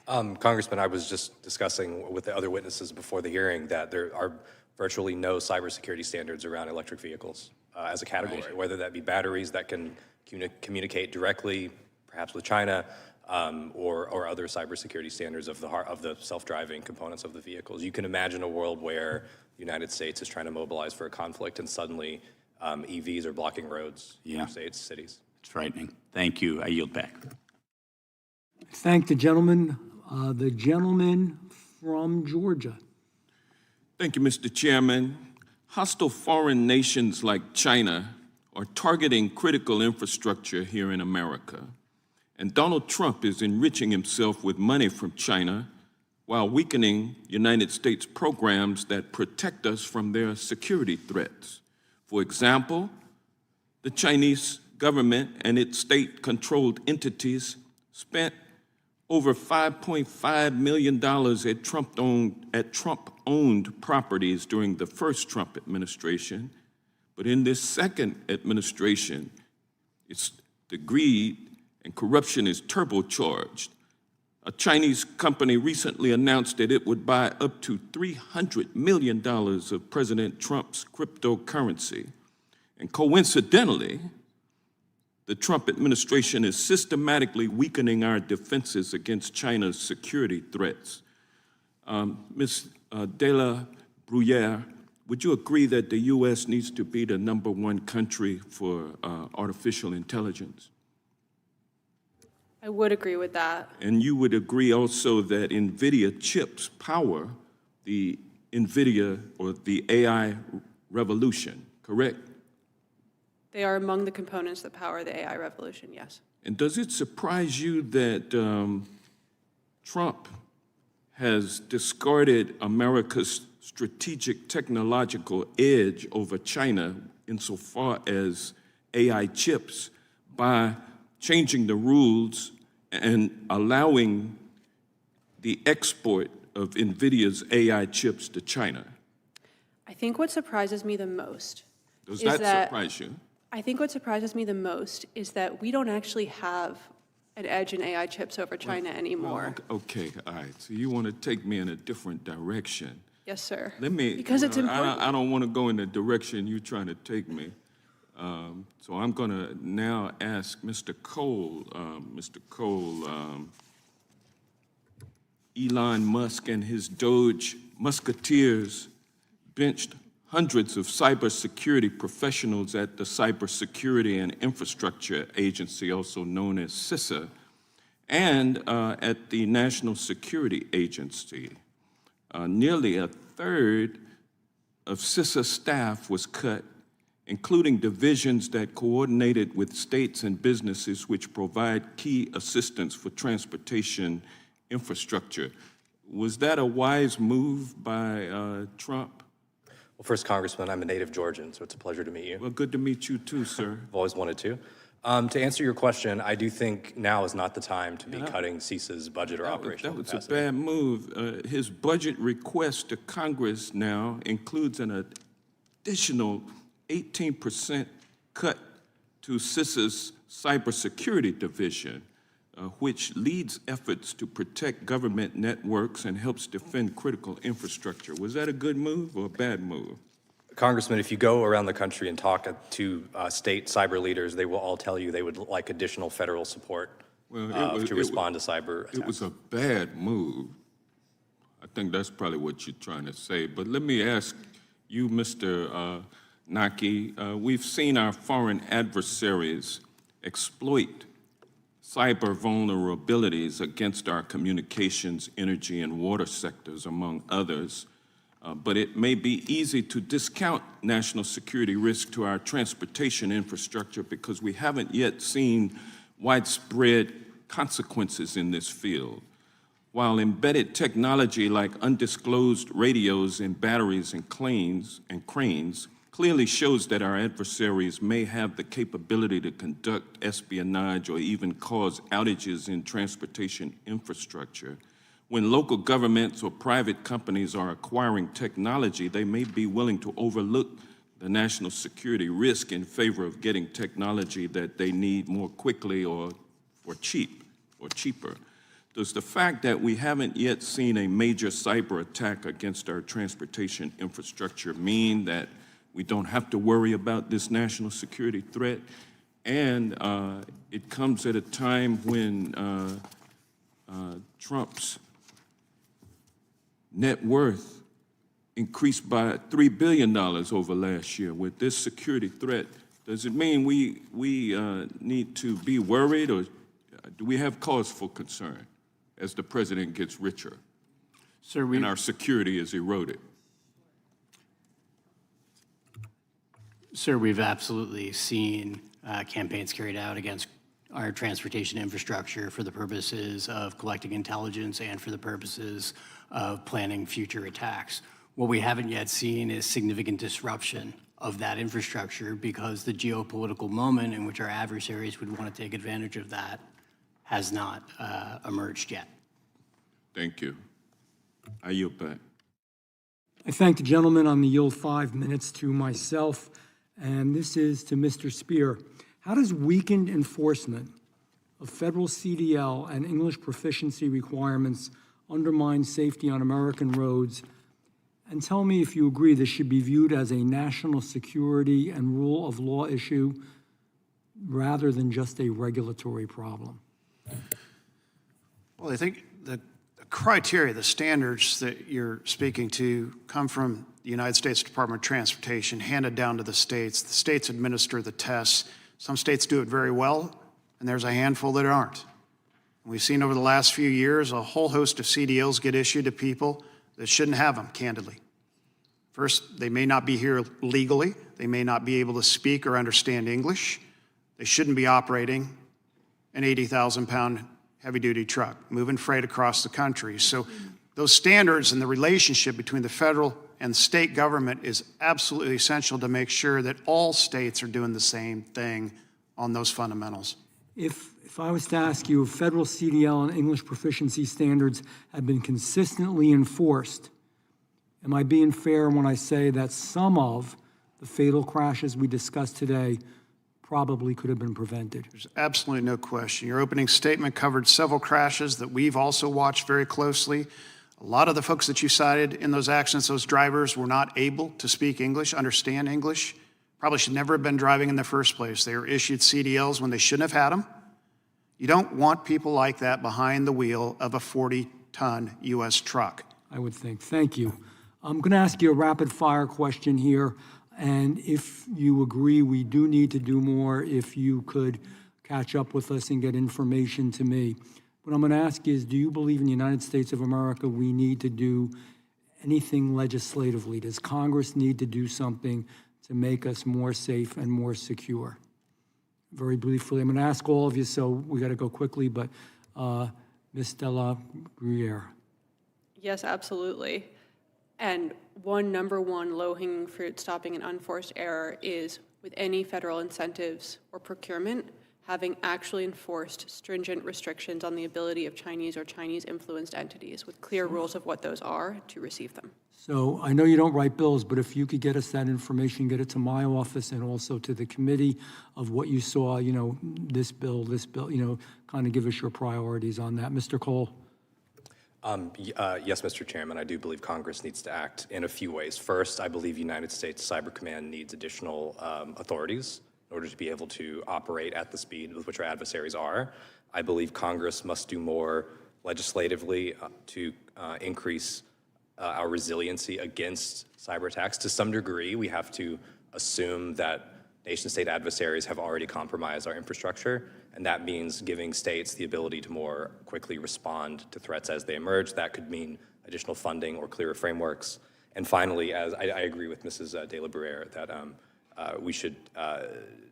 Congressman, I was just discussing with the other witnesses before the hearing that there are virtually no cybersecurity standards around electric vehicles as a category, right, whether that be batteries that can communicate directly, perhaps with China, or other cybersecurity standards of the self-driving components of the vehicles. You can imagine a world where the United States is trying to mobilize for a conflict, and suddenly EVs are blocking roads in states, cities. It's frightening. Thank you. I yield back. Thank the gentleman from Georgia. Thank you, Mr. Chairman. Hostile foreign nations like China are targeting critical infrastructure here in America. And Donald Trump is enriching himself with money from China while weakening United States programs that protect us from their security threats. For example, the Chinese government and its state-controlled entities spent over $5.5 million at Trump-owned properties during the first Trump administration. But in this second administration, the greed and corruption is turbocharged. A Chinese company recently announced that it would buy up to $300 million of President Trump's cryptocurrency. And coincidentally, the Trump administration is systematically weakening our defenses against China's security threats. Ms. De La Bruyere, would you agree that the U.S. needs to be the #1 country for artificial intelligence? I would agree with that. And you would agree also that NVIDIA chips power the NVIDIA or the AI revolution, correct? They are among the components that power the AI revolution, yes. And does it surprise you that Trump has discarded America's strategic technological edge over China insofar as AI chips by changing the rules and allowing the export of NVIDIA's AI chips to China? I think what surprises me the most Does that surprise you? I think what surprises me the most is that we don't actually have an edge in AI chips over China anymore. Okay, all right. So you want to take me in a different direction. Yes, sir. Let me, because it's important. I don't want to go in the direction you're trying to take me. So I'm going to now ask Mr. Cole, Elon Musk and his Doge musketeers benched hundreds of cybersecurity professionals at the Cybersecurity and Infrastructure Agency, also known as CISA, and at the National Security Agency. Nearly a third of CISA staff was cut, including divisions that coordinated with states and businesses which provide key assistance for transportation infrastructure. Was that a wise move by Trump? Well, first, Congressman, I'm a native Georgian, so it's a pleasure to meet you. Well, good to meet you too, sir. I've always wanted to. To answer your question, I do think now is not the time to be cutting CISA's budget or operational That was capacity. a bad move. His budget request to Congress now includes an additional 18% cut to CISA's cybersecurity division, which leads efforts to protect government networks and helps defend critical infrastructure. Was that a good move or a bad move? Congressman, if you go around the country and talk to state cyber leaders, they will all tell you they would like additional federal support to respond to cyber attacks. It was a bad move. I think that's probably what you're trying to say. But let me ask you, Mr. Naki, we've seen our foreign adversaries exploit cyber vulnerabilities against our communications, energy, and water sectors, among others. But it may be easy to discount national security risk to our transportation infrastructure because we haven't yet seen widespread consequences in this field. While embedded technology like undisclosed radios in batteries and cranes clearly shows that our adversaries may have the capability to conduct espionage or even cause outages in transportation infrastructure, when local governments or private companies are acquiring technology, they may be willing to overlook the national security risk in favor of getting technology that they need more quickly or cheaper. Does the fact that we haven't yet seen a major cyber attack against our transportation infrastructure mean that we don't have to worry about this national security threat? And it comes at a time when Trump's net worth increased by $3 billion over last year. With this security threat, does it mean we need to be worried, or do we have cause for concern as the president gets richer and our security is eroded? Sir, we've absolutely seen campaigns carried out against our transportation infrastructure for the purposes of collecting intelligence and for the purposes of planning future attacks. What we haven't yet seen is significant disruption of that infrastructure because the geopolitical moment in which our adversaries would want to take advantage of that has not emerged yet. Thank you. I yield back. I thank the gentleman. I'm going to yield 5 minutes to myself, and this is to Mr. Spear. How does weakened enforcement of federal CDL and English proficiency requirements undermine safety on American roads? And tell me if you agree this should be viewed as a national security and rule of law issue rather than just a regulatory problem. Well, I think the criteria, the standards that you're speaking to come from the United States Department of Transportation, handed down to the states. The states administer the tests. Some states do it very well, and there's a handful that aren't. We've seen over the last few years a whole host of CDLs get issued to people that shouldn't have them, candidly. First, they may not be here legally. They may not be able to speak or understand English. They shouldn't be operating an 80,000-pound heavy-duty truck, moving freight across the country. So those standards and the relationship between the federal and state government is absolutely essential to make sure that all states are doing the same thing on those fundamentals. If I was to ask you if federal CDL and English proficiency standards have been consistently enforced, am I being fair when I say that some of the fatal crashes we discussed today probably could have been prevented? There's absolutely no question. Your opening statement covered several crashes that we've also watched very closely. A lot of the folks that you cited in those accidents, those drivers were not able to speak English, understand English. probably should never have been driving in the first place. They were issued CDLs when they shouldn't have had them. You don't want people like that behind the wheel of a 40-ton U.S. truck. I would think. Thank you. I'm going to ask you a rapid-fire question here, and if you agree, we do need to do more. If you could catch up with us and get information to me. What I'm going to ask is, do you believe in the United States of America we need to do anything legislatively? Does Congress need to do something to make us more safe and more secure? Very briefly, I'm going to ask all of you, so we got to go quickly, but Ms. Della Gruyere. Yes, absolutely. And number one low-hanging fruit stopping an unforced error is with any federal incentives or procurement, having actually enforced stringent restrictions on the ability of Chinese or Chinese-influenced entities with clear rules of what those are to receive them. So I know you don't write bills, but if you could get us that information, get it to my office and also to the committee of what you saw, this bill, kind of give us your priorities on that. Mr. Cole. Yes, Mr. Chairman, I do believe Congress needs to act in a few ways. First, I believe United States Cyber Command needs additional authorities in order to be able to operate at the speed with which our adversaries are. I believe Congress must do more legislatively to increase our resiliency against cyber attacks. To some degree, we have to assume that nation-state adversaries have already compromised our infrastructure, and that means giving states the ability to more quickly respond to threats as they emerge. That could mean additional funding or clearer frameworks. And finally, as I agree with Mrs. De La Bruyere that we should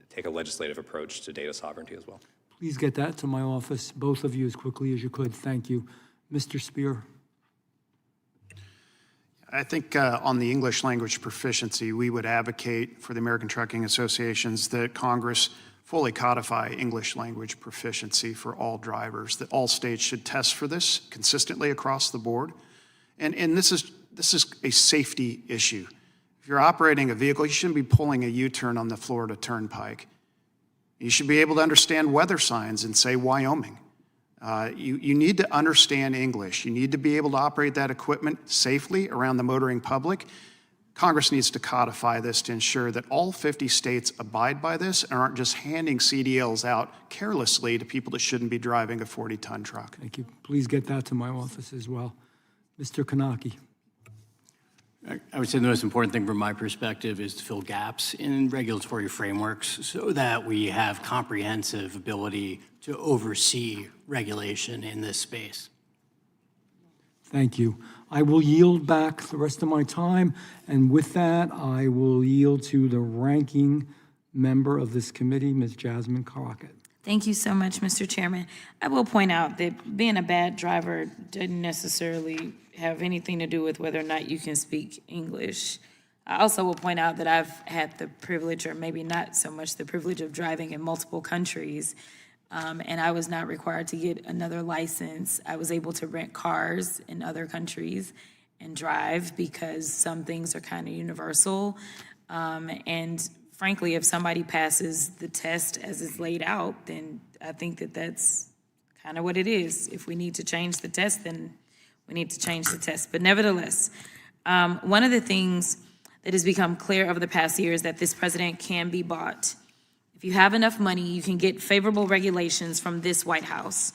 take a legislative approach to data sovereignty as well. Please get that to my office, both of you, as quickly as you could. Thank you. Mr. Spear. I think on the English language proficiency, we would advocate for the American Trucking Associations that Congress fully codify English language proficiency for all drivers, that all states should test for this consistently across the board. And this is a safety issue. If you're operating a vehicle, you shouldn't be pulling a U-turn on the Florida Turnpike. You should be able to understand weather signs in, say, Wyoming. You need to understand English. You need to be able to operate that equipment safely around the motoring public. Congress needs to codify this to ensure that all 50 states abide by this and aren't just handing CDLs out carelessly to people that shouldn't be driving a 40-ton truck. Thank you. Please get that to my office as well. Mr. Kanaki. I would say the most important thing from my perspective is to fill gaps in regulatory frameworks so that we have comprehensive ability to oversee regulation in this space. Thank you. I will yield back the rest of my time, and with that, I will yield to the ranking member of this committee, Ms. Jasmine Crockett. Thank you so much, Mr. Chairman. I will point out that being a bad driver doesn't necessarily have anything to do with whether or not you can speak English. I also will point out that I've had the privilege, or maybe not so much the privilege, of driving in multiple countries, and I was not required to get another license. I was able to rent cars in other countries and drive because some things are kind of universal. And frankly, if somebody passes the test as it's laid out, then I think that that's kind of what it is. If we need to change the test, then we need to change the test. But nevertheless, one of the things that has become clear over the past year is that this president can be bought. If you have enough money, you can get favorable regulations from this White House.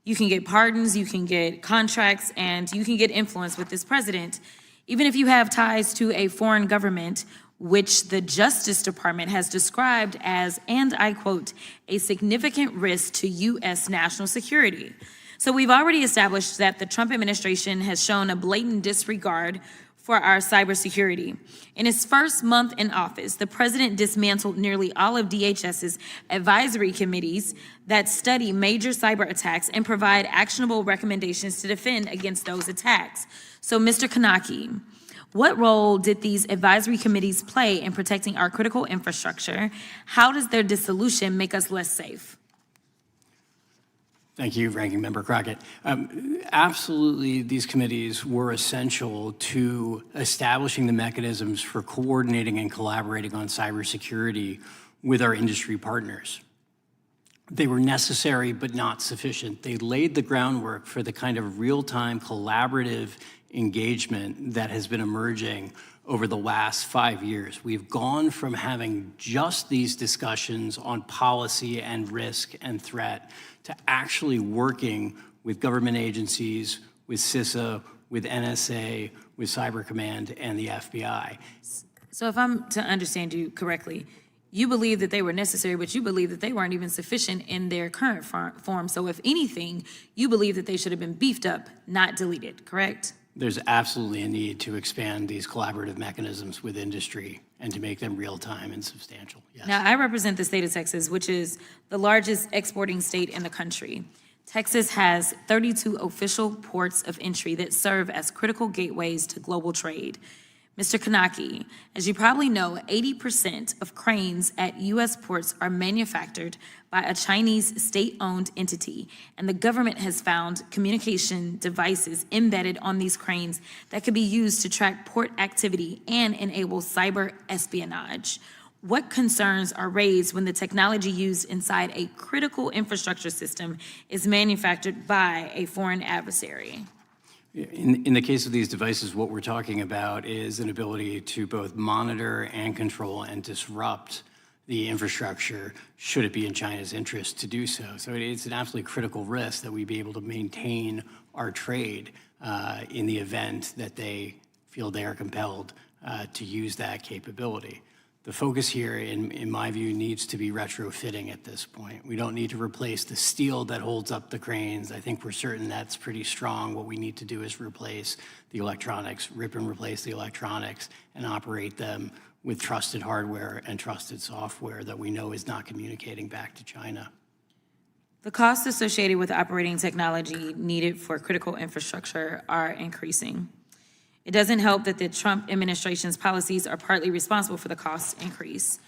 You can get pardons, you can get contracts, and you can get influence with this president, even if you have ties to a foreign government, which the Justice Department has described as, and I quote, a significant risk to U.S. national security. So we've already established that the Trump administration has shown a blatant disregard for our cybersecurity. In his first month in office, the president dismantled nearly all of DHS's advisory committees that study major cyber attacks and provide actionable recommendations to defend against those attacks. So, Mr. Kanaki, what role did these advisory committees play in protecting our critical infrastructure? How does their dissolution make us less safe? Thank you, Ranking Member Crockett. Absolutely, these committees were essential to establishing the mechanisms for coordinating and collaborating on cybersecurity with our industry partners. They were necessary but not sufficient. They laid the groundwork for the kind of real-time collaborative engagement that has been emerging over the last 5 years. We've gone from having just these discussions on policy and risk and threat to actually working with government agencies, with CISA, with NSA, with Cyber Command, and the FBI. So if I'm to understand you correctly, you believe that they were necessary, but you believe that they weren't even sufficient in their current form. So if anything, you believe that they should have been beefed up, not deleted, correct? There's absolutely a need to expand these collaborative mechanisms with industry and to make them real-time and substantial, yes. Now, I represent the state of Texas, which is the largest exporting state in the country. Texas has 32 official ports of entry that serve as critical gateways to global trade. Mr. Kanaki, as you probably know, 80% of cranes at U.S. ports are manufactured by a Chinese state-owned entity, and the government has found communication devices embedded on these cranes that could be used to track port activity and enable cyber espionage. What concerns are raised when the technology used inside a critical infrastructure system is manufactured by a foreign adversary? In the case of these devices, what we're talking about is an ability to both monitor and control and disrupt the infrastructure should it be in China's interest to do so. So it's an absolutely critical risk that we be able to maintain our trade in the event that they feel they are compelled to use that capability. The focus here, in my view, needs to be retrofitting at this point. We don't need to replace the steel that holds up the cranes. I think we're certain that's pretty strong. What we need to do is replace the electronics, rip and replace the electronics, and operate them with trusted hardware and trusted software that we know is not communicating back to China. The costs associated with operating technology needed for critical infrastructure are increasing. It doesn't help that the Trump administration's policies are partly responsible for the cost increase.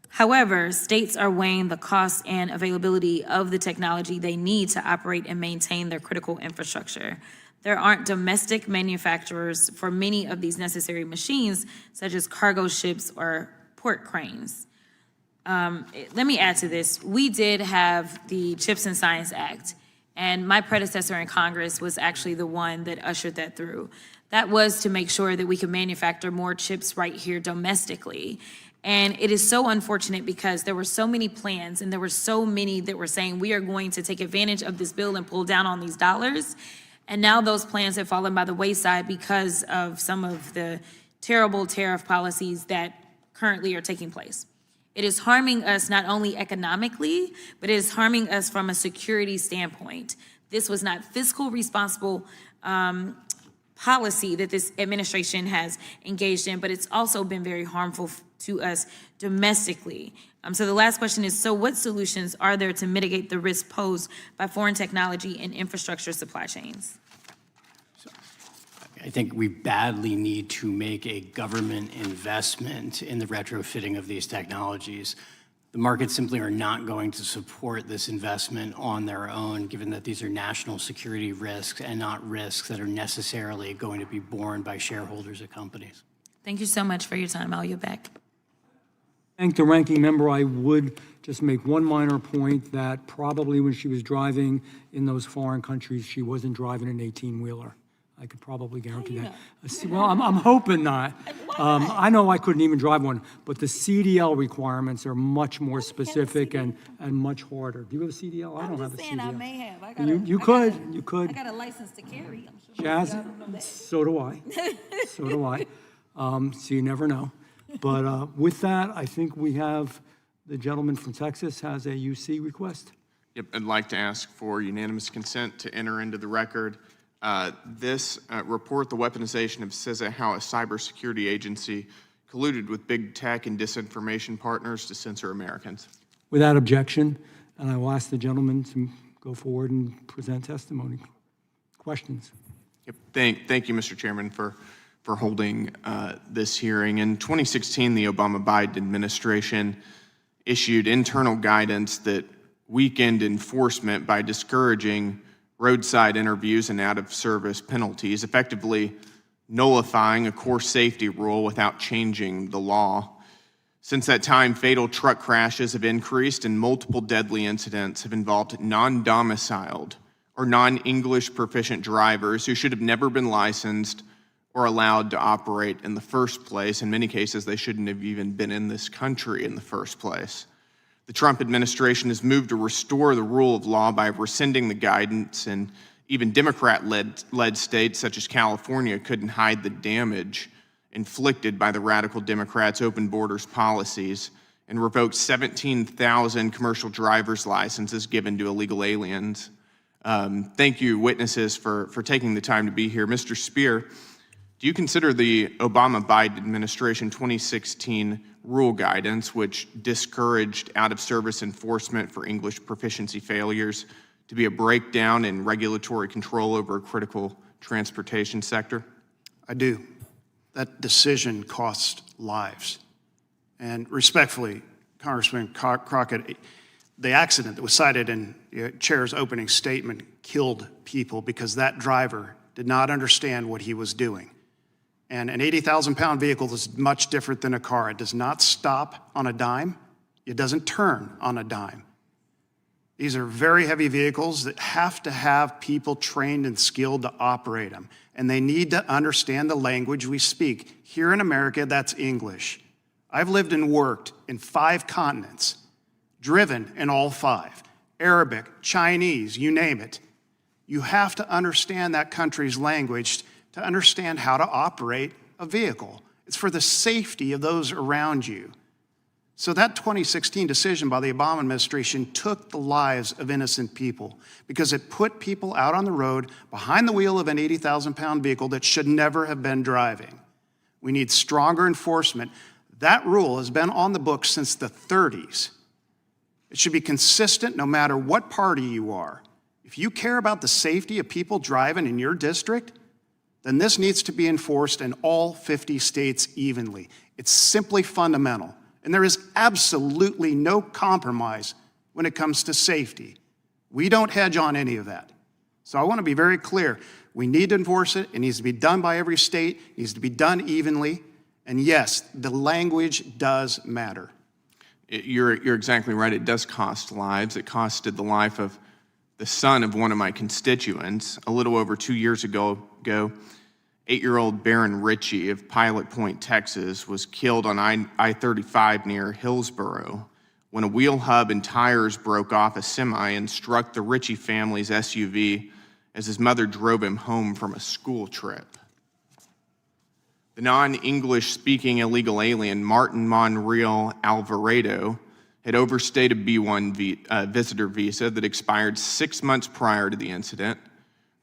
However, states are weighing the cost and availability of the technology they need to operate and maintain their critical infrastructure. There aren't domestic manufacturers for many of these necessary machines, such as cargo ships or port cranes. Let me add to this. We did have the Chips and Science Act, and my predecessor in Congress was actually the one that ushered that through. That was to make sure that we could manufacture more chips right here domestically. And it is so unfortunate because there were so many plans and there were so many that were saying we are going to take advantage of this bill and pull down on these dollars. And now those plans have fallen by the wayside because of some of the terrible tariff policies that currently are taking place. It is harming us not only economically, but it is harming us from a security standpoint. This was not fiscal responsible policy that this administration has engaged in, but it's also been very harmful to us domestically. So the last question is, so what solutions are there to mitigate the risk posed by foreign technology and infrastructure supply chains? I think we badly need to make a government investment in the retrofitting of these technologies. The markets simply are not going to support this investment on their own, given that these are national security risks and not risks that are necessarily going to be borne by shareholders of companies. Thank you so much for your time. I'll yield back. Thank the ranking member. I would just make one minor point that probably when she was driving in those foreign countries, she wasn't driving an 18-wheeler. I could probably guarantee that. Well, I'm hoping not. I know I couldn't even drive one, but the CDL requirements are much more specific and much harder. Do you have a CDL? I don't have a CDL. I may have. You could. I got a license to carry. I'm sure. Jazz, so do I. So do I. So you never know. But with that, I think we have the gentleman from Texas has a UC request. Yep, I'd like to ask for unanimous consent to enter into the record this report, the weaponization of CISA, how a cybersecurity agency colluded with big tech and disinformation partners to censor Americans. Without objection, and I will ask the gentleman to go forward and present testimony. Questions? Yep. Thank you, Mr. Chairman, for holding this hearing. In 2016, the Obama-Biden administration issued internal guidance that weakened enforcement by discouraging roadside interviews and out-of-service penalties, effectively nullifying a core safety rule without changing the law. Since that time, fatal truck crashes have increased and multiple deadly incidents have involved non-domiciled or non-English proficient drivers who should have never been licensed or allowed to operate in the first place. In many cases, they shouldn't have even been in this country in the first place. The Trump administration has moved to restore the rule of law by rescinding the guidance, and even Democrat-led states such as California couldn't hide the damage inflicted by the radical Democrats' open borders policies and revoked 17,000 commercial driver's licenses given to illegal aliens. Thank you, witnesses, for taking the time to be here. Mr. Speer, do you consider the Obama-Biden administration 2016 rule guidance, which discouraged out-of-service enforcement for English proficiency failures, to be a breakdown in regulatory control over a critical transportation sector? I do. That decision cost lives. And respectfully, Congressman Crockett, the accident that was cited in the chair's opening statement killed people because that driver did not understand what he was doing. And an 80,000-pound vehicle is much different than a car. It does not stop on a dime. It doesn't turn on a dime. These are very heavy vehicles that have to have people trained and skilled to operate them. And they need to understand the language we speak. Here in America, that's English. I've lived and worked in 5 continents, driven in all 5. Arabic, Chinese, you name it. You have to understand that country's language to understand how to operate a vehicle. It's for the safety of those around you. So that 2016 decision by the Obama administration took the lives of innocent people because it put people out on the road behind the wheel of an 80,000-pound vehicle that should never have been driving. We need stronger enforcement. That rule has been on the books since the 30s. It should be consistent no matter what party you are. If you care about the safety of people driving in your district, then this needs to be enforced in all 50 states evenly. It's simply fundamental. And there is absolutely no compromise when it comes to safety. We don't hedge on any of that. So I want to be very clear. We need to enforce it. It needs to be done by every state. It needs to be done evenly. And yes, the language does matter. You're exactly right. It does cost lives. It costed the life of the son of one of my constituents. A little over 2 years ago, 8-year-old Baron Ritchie of Pilot Point, Texas, was killed on I-35 near Hillsboro when a wheel hub and tires broke off a semi and struck the Ritchie family's SUV as his mother drove him home from a school trip. The non-English speaking illegal alien Martin Monreal Alvarado had overstayed a B-1 visitor visa that expired 6 months prior to the incident.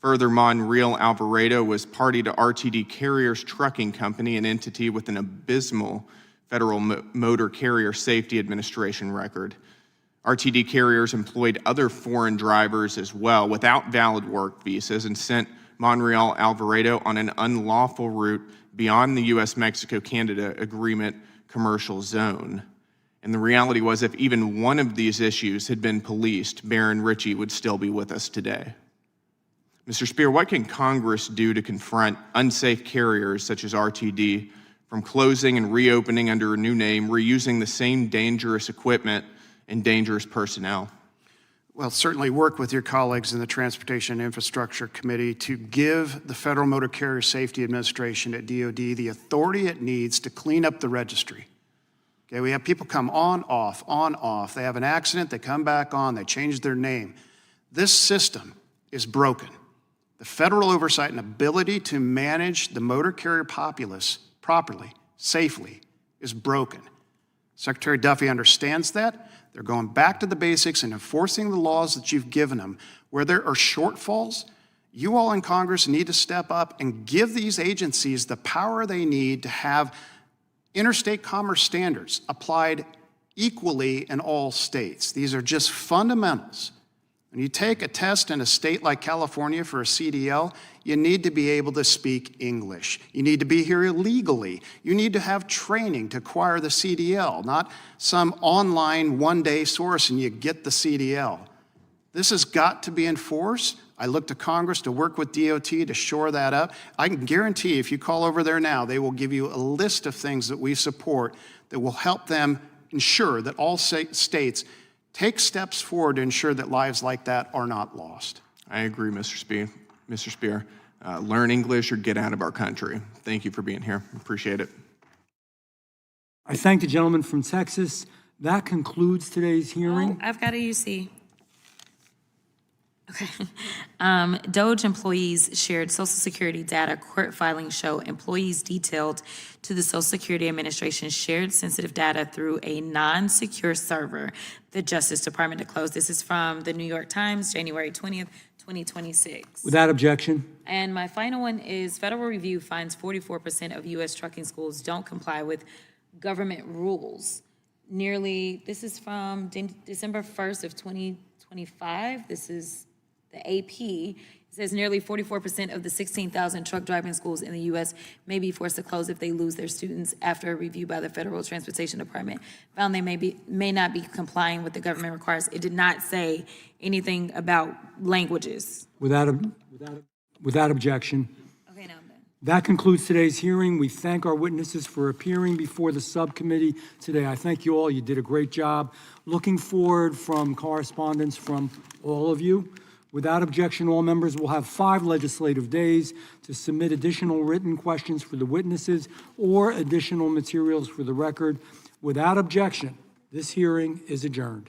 Further, Monreal Alvarado was party to RTD Carriers Trucking Company, an entity with an abysmal Federal Motor Carrier Safety Administration record. RTD Carriers employed other foreign drivers as well without valid work visas and sent Monreal Alvarado on an unlawful route beyond the U.S.-Mexico-Canada Agreement commercial zone. And the reality was, if even one of these issues had been policed, Baron Ritchie would still be with us today. Mr. Speer, what can Congress do to confront unsafe carriers such as RTD from closing and reopening under a new name, reusing the same dangerous equipment and dangerous personnel? Well, certainly work with your colleagues in the Transportation and Infrastructure Committee to give the Federal Motor Carrier Safety Administration at DOD the authority it needs to clean up the registry. Okay, we have people come on, off. They have an accident, they come back on, they change their name. This system is broken. The federal oversight and ability to manage the motor carrier populace properly, safely, is broken. Secretary Duffy understands that. They're going back to the basics and enforcing the laws that you've given them. Where there are shortfalls, you all in Congress need to step up and give these agencies the power they need to have interstate commerce standards applied equally in all states. These are just fundamentals. When you take a test in a state like California for a CDL, you need to be able to speak English. You need to be here illegally. You need to have training to acquire the CDL, not some online one-day source and you get the CDL. This has got to be enforced. I look to Congress to work with DOT to shore that up. I can guarantee if you call over there now, they will give you a list of things that we support that will help them ensure that all states take steps forward to ensure that lives like that are not lost. I agree, Mr. Speer. learn English or get out of our country. Thank you for being here. Appreciate it. I thank the gentleman from Texas. That concludes today's hearing. Oh, I've got a UC. Okay. Doge employees shared Social Security data. Court filings show employees detailed to the Social Security Administration shared sensitive data through a non-secure server. The Justice Department disclosed. This is from the New York Times, January 20th, 2026. Without objection. And my final one is Federal Review finds 44% of U.S. trucking schools don't comply with government rules. This is from December 1st of 2025. This is the AP. It says nearly 44% of the 16,000 truck driving schools in the U.S. may be forced to close if they lose their students after a review by the Federal Transportation Department found they may not be complying with the government requires. It did not say anything about languages. Without objection. Okay, now I'm done. That concludes today's hearing. We thank our witnesses for appearing before the subcommittee today. I thank you all. You did a great job. Looking forward from correspondence from all of you. Without objection, all members will have 5 legislative days to submit additional written questions for the witnesses or additional materials for the record. Without objection, this hearing is adjourned.